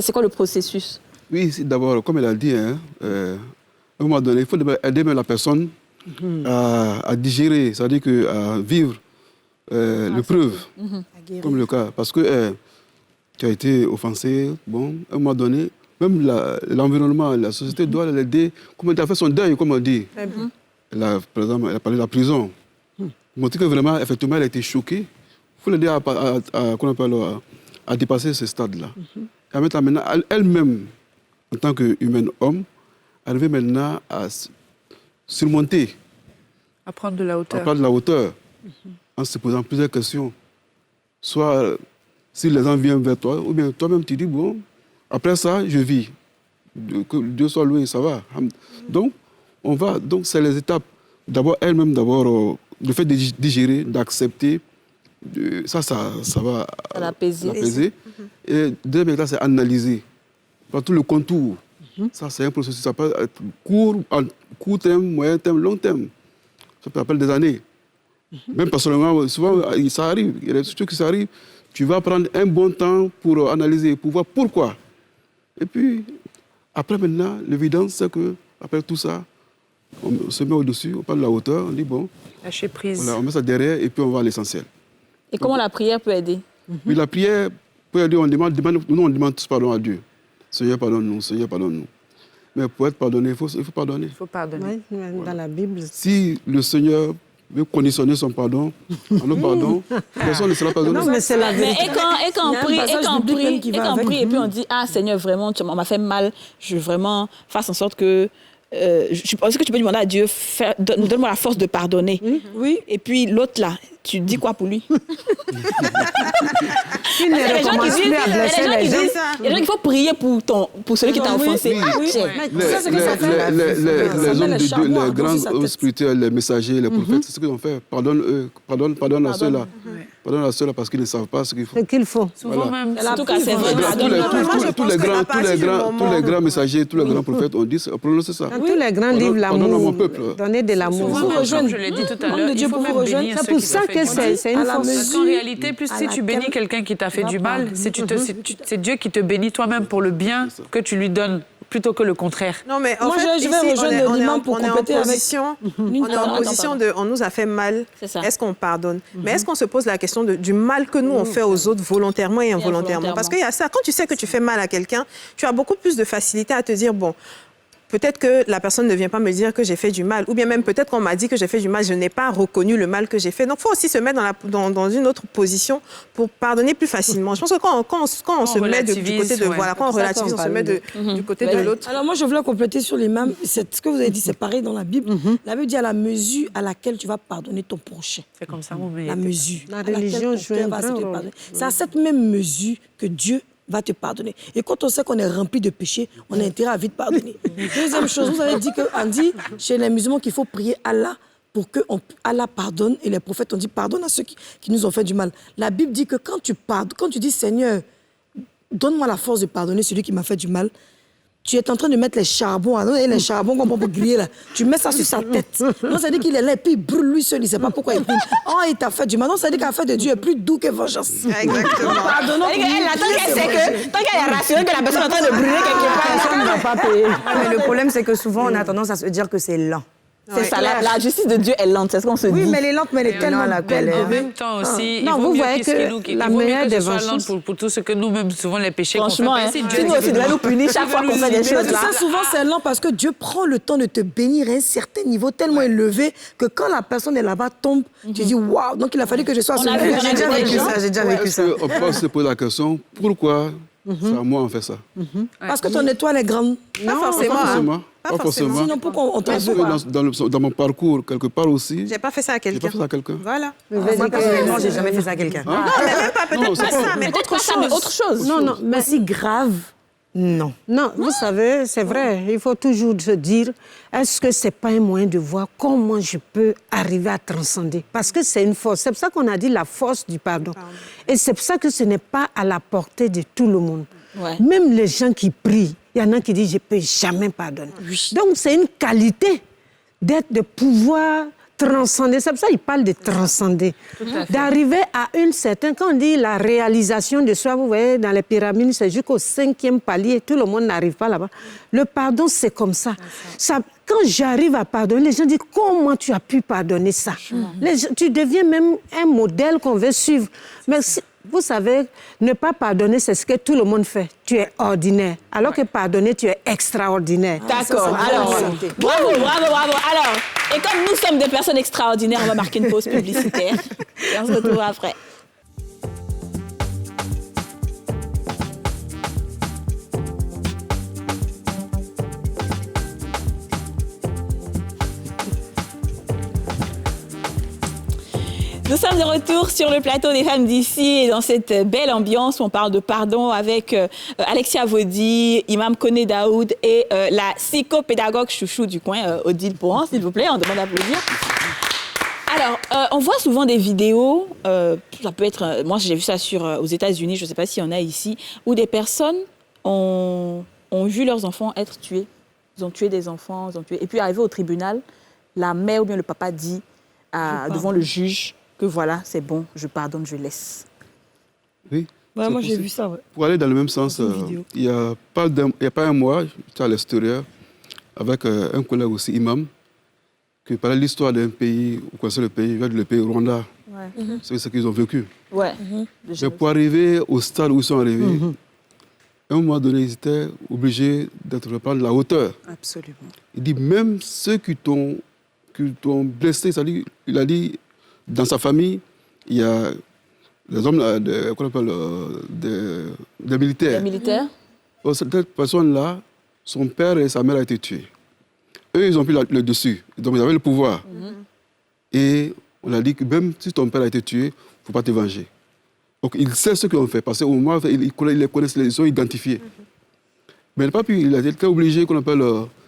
c'est quoi le processus? Oui, d'abord, comme elle a dit, un moment donné, il faut aider même la personne à digérer, c'est-à-dire à vivre l'épreuve, comme le cas. Parce que tu as été offensé, bon, à un moment donné, même l'environnement, la société doit l'aider. Comme elle a fait son deuil, comme on dit. Par exemple, elle a parlé de la prison. Montrer que vraiment, effectivement, elle a été choquée. Il faut l'aider à dépasser ce stade-là. Et à mettre maintenant, elle-même, en tant qu'humaine homme, arriver maintenant à surmonter. À prendre de la hauteur. À prendre de la hauteur. En se posant plusieurs questions. Soit, si les gens viennent vers toi, ou bien toi-même, tu dis, bon, après ça, je vis. Que Dieu soit loué, ça va. Donc, c'est les étapes. D'abord, elle-même, le fait de digérer, d'accepter, ça va l'apaiser. Et deuxième étape, c'est analyser. Par tout le contour. Ça, c'est un processus. Ça peut être court terme, moyen terme, long terme. Ça peut appeler des années. Même personnellement, souvent, ça arrive. Il y a des choses qui s'arrivent. Tu vas prendre un bon temps pour analyser, pour voir pourquoi. Et puis, après maintenant, l'évidence, c'est que après tout ça, on se met au-dessus, on parle de la hauteur, on dit bon. Lâcher prise. Voilà, on met ça derrière et puis on va à l'essentiel. Et comment la prière peut aider? Oui, la prière peut aider, on demande tous pardon à Dieu. Seigneur, pardonne-nous, Seigneur, pardonne-nous. Mais pour être pardonné, il faut pardonner. Il faut pardonner. Oui, dans la Bible. Si le Seigneur veut conditionner son pardon, en nous pardon, personne ne sera pardonné. Non, mais c'est la vérité. Et quand on prie, et puis on dit, ah Seigneur, vraiment, on m'a fait mal, je veux vraiment faire en sorte que... je pense que tu peux demander à Dieu, donne-moi la force de pardonner. Oui. Et puis l'autre là, tu dis quoi pour lui? Il y a des gens qui disent, il faut prier pour celui qui t'a offensé. Les grands hommes spirituels, les messagers, les prophètes, c'est ce qu'ils ont fait. Pardonne à ceux-là. Pardonne à ceux-là parce qu'ils ne savent pas ce qu'il faut. Souvent même. En tout cas, c'est vrai. Tous les grands messagers, tous les grands prophètes ont dit, prononcez ça. Tous les grands livres, l'amour, donner de l'amour. Comme je l'ai dit tout à l'heure, il faut même bénir ceux qui t'ont fait du mal. C'est une force. Parce qu'en réalité, plus si tu bénis quelqu'un qui t'a fait du mal, c'est Dieu qui te bénit toi-même pour le bien que tu lui donnes, plutôt que le contraire. Non, mais en fait, je vais rejoindre l'imam pour compléter avec... On est en position de... On nous a fait mal, est-ce qu'on pardonne? Mais est-ce qu'on se pose la question du mal que nous, on fait aux autres volontairement et involontairement? Parce qu'il y a ça. Quand tu sais que tu fais mal à quelqu'un, tu as beaucoup plus de facilité à te dire, bon... Peut-être que la personne ne vient pas me dire que j'ai fait du mal. Ou bien même peut-être qu'on m'a dit que j'ai fait du mal, je n'ai pas reconnu le mal que j'ai fait. Donc il faut aussi se mettre dans une autre position pour pardonner plus facilement. Je pense que quand on se met du côté de... Voilà, quand on relativise, on se met du côté de l'autre. Alors moi, je voulais compléter sur l'imam. Ce que vous avez dit, c'est pareil dans la Bible. La Bible dit à la mesure à laquelle tu vas pardonner ton prochain. C'est comme ça, mon meilleur. La mesure. La religion joue un grand rôle. C'est à cette même mesure que Dieu va te pardonner. Et quand on sait qu'on est rempli de péchés, on a intérêt à vite pardonner. Deuxième chose, vous avez dit qu'on dit chez les musulmans qu'il faut prier Allah pour que Allah pardonne. Et les prophètes ont dit pardonne à ceux qui nous ont fait du mal. La Bible dit que quand tu dis Seigneur, donne-moi la force de pardonner celui qui m'a fait du mal, tu es en train de mettre les charbons, les charbons qu'on peut griller là. Tu mets ça sur sa tête. Non, ça dit qu'il est là et puis il brûle lui seul, il ne sait pas pourquoi il brûle. Oh, il t'a fait du mal. Non, ça dit que l'affaire de Dieu est plus doux que vengeance. Exactement. Pardonnons. Tant qu'elle est rassurée que la personne est en train de brûler quelque part, Personne ne va pas payer. Mais le problème, c'est que souvent, on a tendance à se dire que c'est lent. c'est ça, la justice de Dieu est lente, c'est ce qu'on se dit. Oui, mais elle est lente, mais elle est tellement belle. En même temps aussi, Non, il vaut vous mieux voyez que la meilleure des soit vengeances... lente pour tout ce que nous-mêmes, souvent les péchés qu'on fait. Franchement, Si si Dieu nous aussi devons nous punir chaque fois qu'on fait des choses Tu là. sais, souvent, c'est lent parce que Dieu prend le temps de te bénir à un certain niveau tellement élevé que quand la personne est là-bas tombe, tu dis waouh, donc il a fallu que je sois à ce niveau. J'ai déjà vécu ça. On peut se poser la question, pourquoi c'est à moi on fait ça? Parce que ton étoile est grande. Pas forcément. Pas forcément. Sinon, pourquoi on t'en Parce veut? que dans mon parcours, quelque part aussi, J'ai pas fait ça à j'ai quelqu'un. pas fait ça à quelqu'un. Voilà. Moi, personnellement, j'ai jamais fait ça à quelqu'un. Non, mais même pas, peut-être pas ça, mais Peut-être pas ça, mais autre chose. Non, mais Aussi grave. Non. Non, vous savez, c'est vrai, il faut toujours se dire, est-ce que ce n'est pas un moyen de voir comment je peux arriver à transcender? Parce que c'est une force. C'est pour ça qu'on a dit la force du pardon. Et c'est pour ça que ce n'est pas à la portée de tout le monde. Ouais. Même les gens qui prient, il y en a qui disent, je ne peux jamais pardonner. Donc, c'est une qualité de pouvoir transcender. C'est pour ça qu'il parle de transcender. D'arriver à une certaine... Quand on dit la réalisation de soi, vous voyez, dans les pyramides, c'est jusqu'au 5e palier. Tout le monde n'arrive pas là-bas. Le pardon, c'est comme ça. Quand j'arrive à pardonner, les gens disent « Comment tu as pu pardonner ça ?» Tu deviens même un modèle qu'on veut suivre. Mais vous savez, ne pas pardonner, c'est ce que tout le monde fait. Tu es ordinaire. Alors que pardonner, tu es extraordinaire. D'accord. Alors, bravo. Alors, et comme nous sommes des personnes extraordinaires, on va marquer une pause publicitaire. Et on se retrouve après. Nous sommes de retour sur le plateau des femmes d'ici et dans cette belle ambiance où on parle de pardon avec Alexia Vodi, Imam Koné Daoud et la psychopédagogue chouchou du coin, Odile Pouran, s'il vous plaît, on demande d'applaudir. Alors, on voit souvent des vidéos, ça peut être, moi j'ai vu ça aux États-Unis, je ne sais pas s'il y en a ici, où des personnes ont vu leurs enfants être tués. Ils ont tué des enfants, et puis arrivé au tribunal, la mère ou bien le papa dit devant le juge que voilà, c'est bon, je pardonne, je laisse. Oui. Ouais, moi, j'ai vu ça. Ouais. Pour aller dans le même sens, il n'y a pas un mois, j'étais à l'extérieur avec un collègue aussi, imam, qui parlait de l'histoire d'un pays, vous connaissez le pays, le pays Rwanda. Ouais. C'est ce qu'ils ont vécu. Ouais. Mais pour arriver au stade où ils sont arrivés, à un moment donné, ils étaient obligés de reprendre la hauteur. Absolument. Il dit, même ceux qui t'ont blessé, il a dit, dans sa famille, il y a des hommes, qu'on appelle des militaires. Des militaires. Cette personne-là, son père et sa mère ont été tués. Eux, ils ont pris le dessus. Donc, ils avaient le pouvoir. Et on a dit que même si ton père a été tué, il ne faut pas te venger. Donc, il sait ce qu'ils ont fait. Parce qu'au moins, ils les connaissent, ils sont identifiés. Mais il n'a pas pu, il a été obligé, qu'on appelle,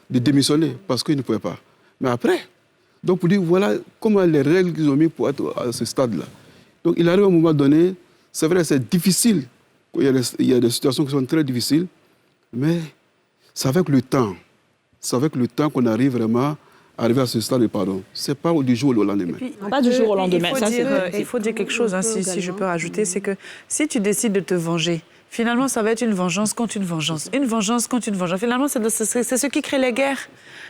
de démissionner, parce qu'il ne pouvait pas. Mais après, donc pour dire, voilà comment les règles qu'ils ont mis pour être à ce stade-là. Donc, il arrive à un moment donné, c'est vrai, c'est difficile. Il y a des situations qui sont très difficiles, mais c'est avec le temps. C'est avec le temps qu'on arrive vraiment à arriver à ce stade de pardon. Ce n'est pas du jour au lendemain. Pas du jour au lendemain. Il faut dire quelque chose, hein, si je peux rajouter, c'est que si tu décides de te venger, finalement, ça va être une vengeance contre une vengeance. Une vengeance contre une vengeance. Finalement, c'est ce qui crée les guerres.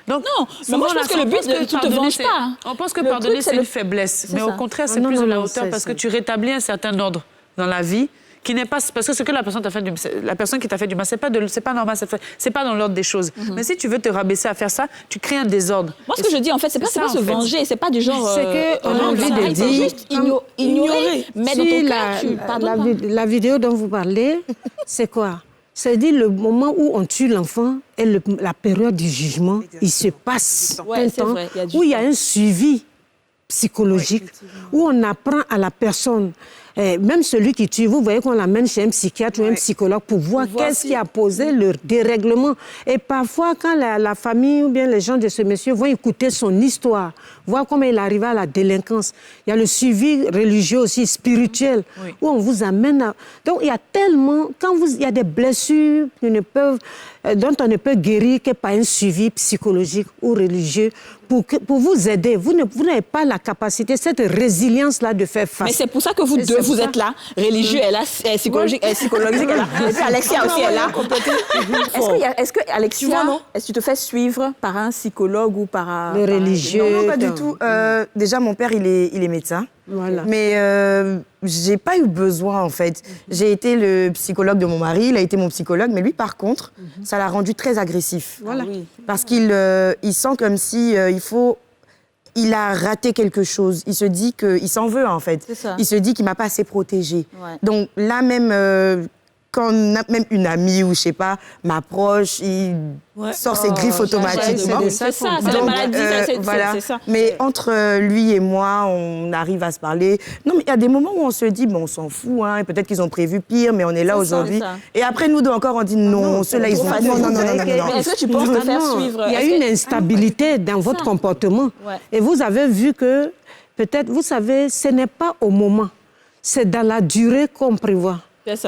Donc, non, mais moi, je pense que le but, tu ne te venges pas. On pense que pardonner, c'est une faiblesse. Mais au contraire, c'est plus de la hauteur parce que tu rétablis un certain ordre dans la vie qui n'est pas... Parce que ce que la personne qui t'a fait du mal, c'est pas normal, c'est pas dans l'ordre des choses. Mais si tu veux te rabaisser à faire ça, tu crées un désordre. Moi, ce que je dis, en fait, c'est pas se venger, c'est pas du genre... C'est qu'on a envie de dire... juste ignorer, mais dans ton cœur, tu pardonnes pas. La vidéo dont vous parlez, c'est quoi? C'est-à-dire le moment où on tue l'enfant et la période du jugement, il se passe un temps où il y a un suivi psychologique, où on apprend à la personne, même celui qui tue, vous voyez qu'on l'amène chez un psychiatre ou un psychologue pour voir qu'est-ce qui a posé le dérèglement. Et parfois, quand la famille ou bien les gens de ce monsieur vont écouter son histoire, voir comment il est arrivé à la délinquance, il y a le suivi religieux aussi, spirituel, où on vous amène à... Donc, il y a tellement... il y a des blessures dont on ne peut guérir que par un suivi psychologique ou religieux pour vous aider. Vous n'avez pas la capacité, cette résilience-là de faire face. Mais c'est pour ça que vous deux, vous êtes là. Religieux est là, psychologique est là. Et puis Alexia aussi est là. Est-ce que Alexia, est-ce que tu te fais suivre par un psychologue ou par un... Le religieux. Non, pas du tout. Déjà, mon père, il est médecin. Voilà. Mais j'ai pas eu besoin, en fait. J'ai été le psychologue de mon mari, il a été mon psychologue, mais lui, par contre, ça l'a rendu très agressif. Voilà. Parce qu'il sent comme si il a raté quelque chose. Il se dit qu'il s'en veut, en fait. Il se dit qu'il m'a pas assez protégée. Ouais. Donc là, même... quand même une amie ou je sais pas m'approche, il sort ses griffes automatiquement. C'est ça, c'est la maladie, c'est ça. Mais entre lui et moi, on arrive à se parler. Non, mais il y a des moments où on se dit, bon, on s'en fout, hein, et peut-être qu'ils ont prévu pire, mais on est là aujourd'hui. Et après, nous deux encore, on dit non, ceux-là, ils ont... Non. Est-ce que tu penses te faire suivre? Il y a une instabilité dans votre comportement. Et vous avez vu que, peut-être, vous savez, ce n'est pas au moment, c'est dans la durée qu'on prévoit.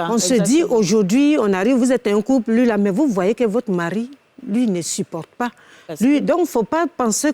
On se dit, aujourd'hui, on arrive, vous êtes un couple, lui là, mais vous voyez que votre mari, lui, ne supporte pas. Lui, donc, il ne faut pas penser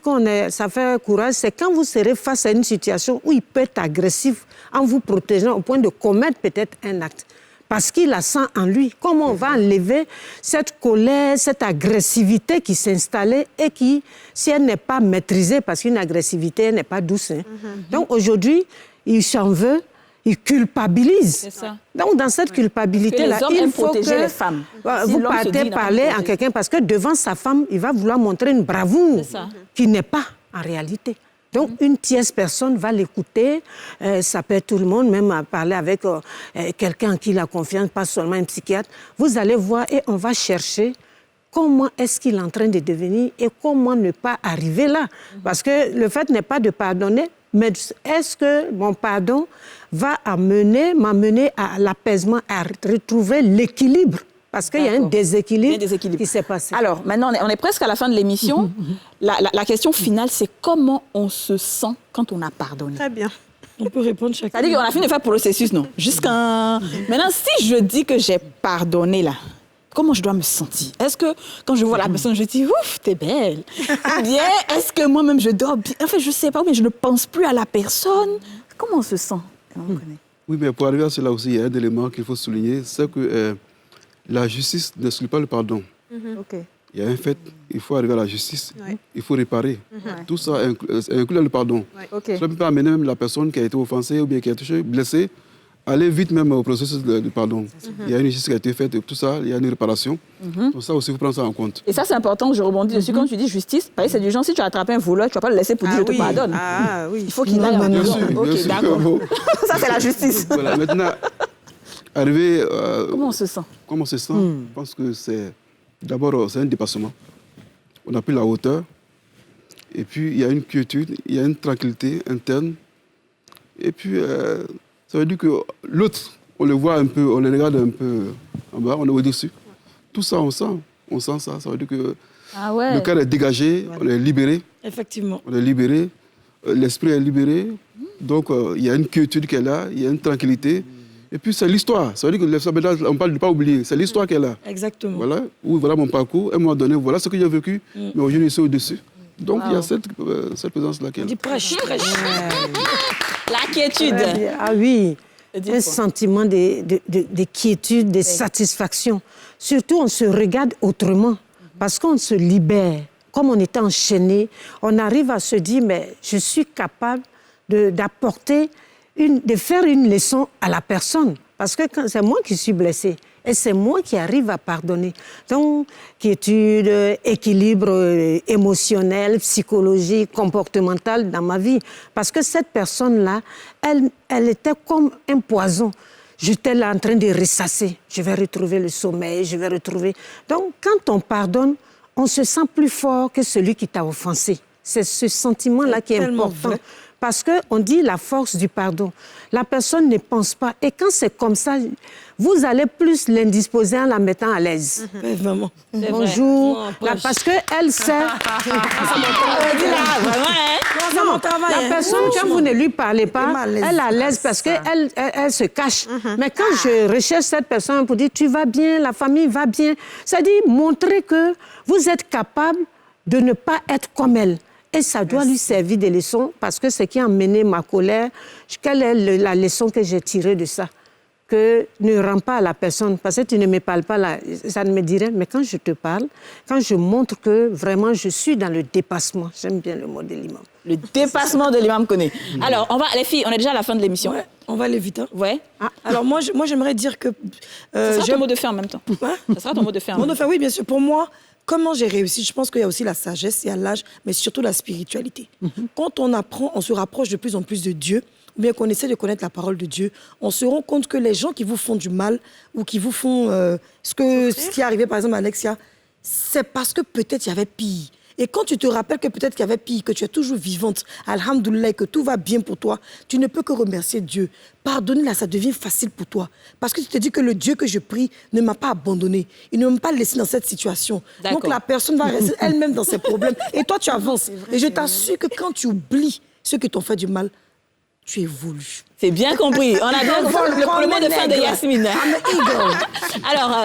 ça fait courage. C'est quand vous serez face à une situation où il peut être agressif en vous protégeant au point de commettre peut-être un acte. Parce qu'il la sent en lui. Comment on va enlever cette colère, cette agressivité qui s'est installée et qui, si elle n'est pas maîtrisée, parce qu'une agressivité, elle n'est pas douce. Hein. Donc aujourd'hui, il s'en veut, il culpabilise. C'est ça. Donc dans cette culpabilité-là, il faut que les femmes. vous partez parler à quelqu'un parce que devant sa femme, il va vouloir montrer une bravoure qui n'est pas en réalité. Donc, une tierce personne va l'écouter, ça peut être tout le monde, même à parler avec quelqu'un qui a confiance, pas seulement un psychiatre. Vous allez voir et on va chercher comment est-ce qu'il est en train de devenir et comment ne pas arriver là. Parce que le fait n'est pas de pardonner, mais est-ce que mon pardon va m'amener à l'apaisement, à retrouver l'équilibre? Parce qu'il y a un déséquilibre qui s'est passé. Alors, maintenant, on est presque à la fin de l'émission. La question finale, c'est comment on se sent quand on a pardonné? Très bien. On peut répondre chacun. C'est-à-dire qu'on a fini de faire le processus, non? Jusqu'à... Maintenant, si je dis que j'ai pardonné, là, comment je dois me sentir? Est-ce que, quand je vois la personne, je dis, ouf, t'es belle? Ou bien, est-ce que moi-même, je dors bien? En fait, je ne sais pas, mais je ne pense plus à la personne. Comment on se sent? Oui, mais pour arriver à cela aussi, il y a un élément qu'il faut souligner, c'est que... la justice n'exclut pas le pardon. Il y a un fait, il faut arriver à la justice, il faut réparer. Tout ça inclut le pardon. Cela peut amener même la personne qui a été offensée ou bien qui a été blessée, aller vite même au processus de pardon. Il y a une justice qui a été faite, tout ça, il y a une réparation. Donc ça aussi, il faut prendre ça en compte. Et ça, c'est important, je rebondis dessus. Quand tu dis justice, c'est du genre, si tu as attrapé un voleur, tu ne vas pas le laisser pour dire je te pardonne. Il faut qu'il aille en prison. Ok, d'accord. Ça, c'est la justice. Voilà, maintenant... Arriver... comment on se sent? Comment on se sent? Je pense que c'est... D'abord, c'est un dépassement. On n'a plus la hauteur. Et puis, il y a une quiétude, il y a une tranquillité interne. Et puis, ça veut dire que l'autre, on le voit un peu, on le regarde un peu en bas, on est au-dessus. Tout ça, on sent ça. Ça veut dire que le cœur est dégagé, on est libéré. Effectivement. On est libéré, l'esprit est libéré. Donc, il y a une quiétude qui est là, il y a une tranquillité. Et puis, c'est l'histoire. Ça veut dire que on parle de ne pas oublier. C'est l'histoire qui est là. Exactement. Voilà, voilà mon parcours. À un moment donné, voilà ce que j'ai vécu. Mais aujourd'hui, je suis au-dessus. Donc, il y a cette présence-là qui est là. Prêche. La quiétude. Ah oui, un sentiment de quiétude, de satisfaction. Surtout, on se regarde autrement. Parce qu'on se libère. Comme on était enchaîné, on arrive à se dire, mais je suis capable d'apporter... de faire une leçon à la personne. Parce que c'est moi qui suis blessée et c'est moi qui arrive à pardonner. Donc, quiétude, équilibre émotionnel, psychologique, comportemental dans ma vie. Parce que cette personne-là, elle était comme un poison. J'étais là en train de ressasser. Je vais retrouver le sommeil, je vais retrouver... Donc, quand on pardonne, on se sent plus fort que celui qui t'a offensé. C'est ce sentiment-là qui est important. Vrai. Parce qu'on dit la force du pardon. La personne ne pense pas. Et quand c'est comme ça, vous allez plus l'indisposer en la mettant à l'aise. Vraiment. Bonjour. Parce qu'elle sait... La personne, quand vous ne lui parlez pas, elle est à l'aise parce qu'elle se cache. Mais quand je recherche cette personne pour dire « tu vas bien, la famille va bien », ça dit montrer que vous êtes capable de ne pas être comme elle. Et ça doit lui servir de leçon parce que ce qui a mené ma colère, quelle est la leçon que j'ai tirée de ça? Que ne rends pas à la personne, parce que tu ne me parles pas là, ça ne me dirait, mais quand je te parle, quand je montre que vraiment je suis dans le dépassement, j'aime bien le mot de l'imam. Le dépassement de l'imam connaît. Alors, les filles, on est déjà à la fin de l'émission. Ouais, on va aller vite. Hein. Ouais. Alors moi, j'aimerais dire que... ça sera ton mot de fin en même temps. Ça sera ton mot de fin. Mot de fin, oui, bien sûr. Pour moi, comment j'ai réussi? Je pense qu'il y a aussi la sagesse, il y a l'âge, mais surtout la spiritualité. Quand on apprend, on se rapproche de plus en plus de Dieu, ou bien qu'on essaie de connaître la parole de Dieu, on se rend compte que les gens qui vous font du mal ou qui vous font ce qui est arrivé par exemple à Alexia, c'est parce que peut-être il y avait pire. Et quand tu te rappelles que peut-être qu'il y avait pire, que tu es toujours vivante, alhamdoulilah, que tout va bien pour toi, tu ne peux que remercier Dieu. Pardonner là, ça devient facile pour toi. Parce que tu te dis que le Dieu que je prie ne m'a pas abandonné. Il ne m'a pas laissé dans cette situation. Donc la personne va rester elle-même dans ses problèmes. Et toi, tu avances. Et je t'assure que quand tu oublies ceux qui t'ont fait du mal, tu évolues. C'est bien compris. On a bien compris le mot de fin de Yasmine. Alors,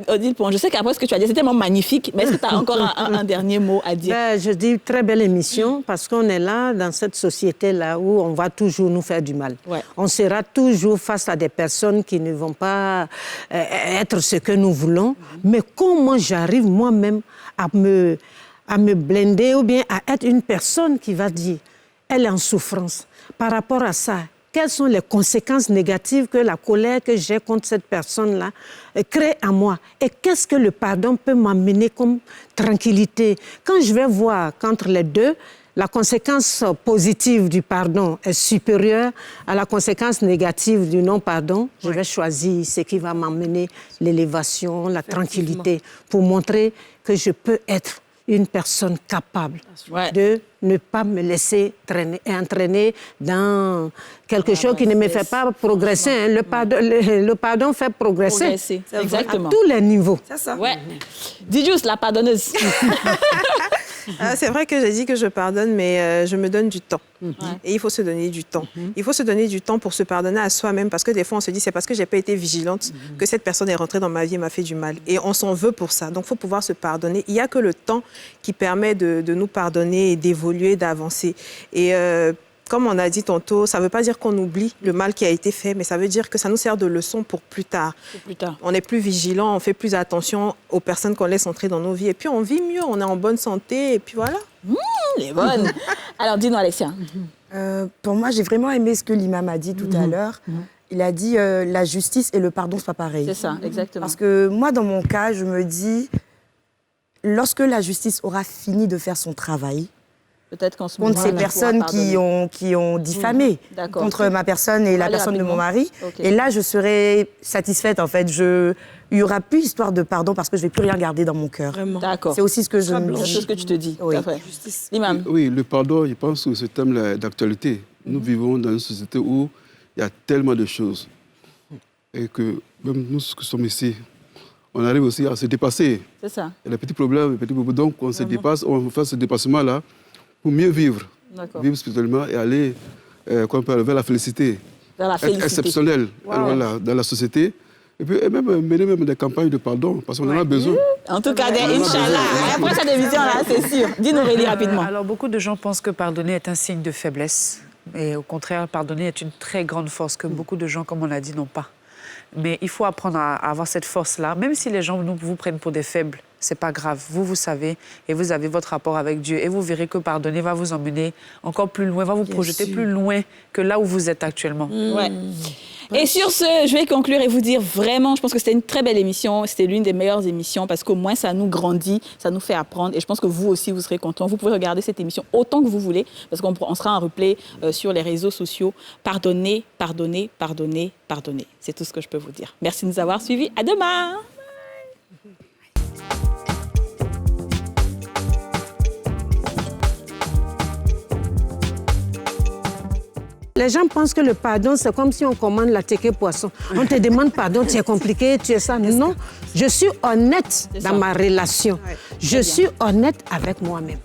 Odile Pon, je sais qu'après ce que tu as dit, c'est tellement magnifique, mais est-ce que tu as encore un dernier mot à dire? Je dis très belle émission parce qu'on est là, dans cette société-là, où on va toujours nous faire du mal. Ouais. On sera toujours face à des personnes qui ne vont pas être ce que nous voulons. Mais comment j'arrive moi-même à me blinder ou bien à être une personne qui va dire, elle est en souffrance. Par rapport à ça, quelles sont les conséquences négatives que la colère que j'ai contre cette personne-là crée en moi? Et qu'est-ce que le pardon peut m'amener comme tranquillité? Quand je vais voir qu'entre les deux, la conséquence positive du pardon est supérieure à la conséquence négative du non-pardon, je vais choisir ce qui va m'amener l'élévation, la tranquillité, pour montrer que je peux être une personne capable de ne pas me laisser entraîner dans quelque chose qui ne me fait pas progresser. Hein. Le pardon fait progresser. Exactement. À tous les niveaux. C'est ça. Ouais. Didjous, la pardonneuse. C'est vrai que j'ai dit que je pardonne, mais je me donne du temps. Et il faut se donner du temps. Il faut se donner du temps pour se pardonner à soi-même, parce que des fois, on se dit, c'est parce que je n'ai pas été vigilante que cette personne est rentrée dans ma vie et m'a fait du mal. Et on s'en veut pour ça. Donc, il faut pouvoir se pardonner. Il n'y a que le temps qui permet de nous pardonner et d'évoluer, d'avancer. Et comme on a dit tantôt, ça ne veut pas dire qu'on oublie le mal qui a été fait, mais ça veut dire que ça nous sert de leçon pour plus tard. On est plus vigilant, on fait plus attention aux personnes qu'on laisse entrer dans nos vies. Et puis, on vit mieux, on est en bonne santé, et puis voilà. Les bonnes. Alors, dis-nous, Alexia. Pour moi, j'ai vraiment aimé ce que l'imam a dit tout à l'heure. Il a dit la justice et le pardon, ce n'est pas pareil. C'est ça, exactement. Parce que moi, dans mon cas, je me dis, lorsque la justice aura fini de faire son travail, peut-être qu'en ce contre ces personnes qui ont diffamé contre ma personne et la personne de mon mari. Et là, je serai satisfaite, en fait. Il n'y aura plus histoire de pardon parce que je ne vais plus rien garder dans mon cœur. D'accord. C'est aussi ce que je me dis. C'est ce que tu te dis. Oui. L'imam. Oui, le pardon, je pense que ce thème d'actualité. Nous vivons dans une société où il y a tellement de choses. Et que même nous qui sommes ici, on arrive aussi à se dépasser. C'est ça. Il y a des petits problèmes, donc on se dépasse, on fait ce dépassement-là pour mieux vivre. Vivre spirituellement et aller vers la félicité. Vers la félicité. Être exceptionnel dans la société. Et puis même mener des campagnes de pardon, parce qu'on en a besoin. En tout cas, Inch'Allah. Après cette émission-là, c'est sûr. Dis-nous, Rélie, rapidement. Alors, beaucoup de gens pensent que pardonner est un signe de faiblesse. Et au contraire, pardonner est une très grande force que beaucoup de gens, comme on l'a dit, n'ont pas. Mais il faut apprendre à avoir cette force-là. Même si les gens vous prennent pour des faibles, c'est pas grave. Vous savez, et vous avez votre rapport avec Dieu. Et vous verrez que pardonner va vous emmener encore plus loin, va vous projeter plus loin que là où vous êtes actuellement. Ouais. Et sur ce, je vais conclure et vous dire vraiment, je pense que c'était une très belle émission. C'était l'une des meilleures émissions parce qu'au moins, ça nous grandit, ça nous fait apprendre. Et je pense que vous aussi, vous serez contents. Vous pouvez regarder cette émission autant que vous voulez parce qu'on sera en replay sur les réseaux sociaux. Pardonnez, pardonnez, pardonnez, pardonnez. C'est tout ce que je peux vous dire. Merci de nous avoir suivis. À demain. Les gens pensent que le pardon, c'est comme si on commande la ticket poisson. On te demande pardon, tu es compliqué, tu es ça. Non, je suis honnête dans ma relation. Je suis honnête avec moi-même.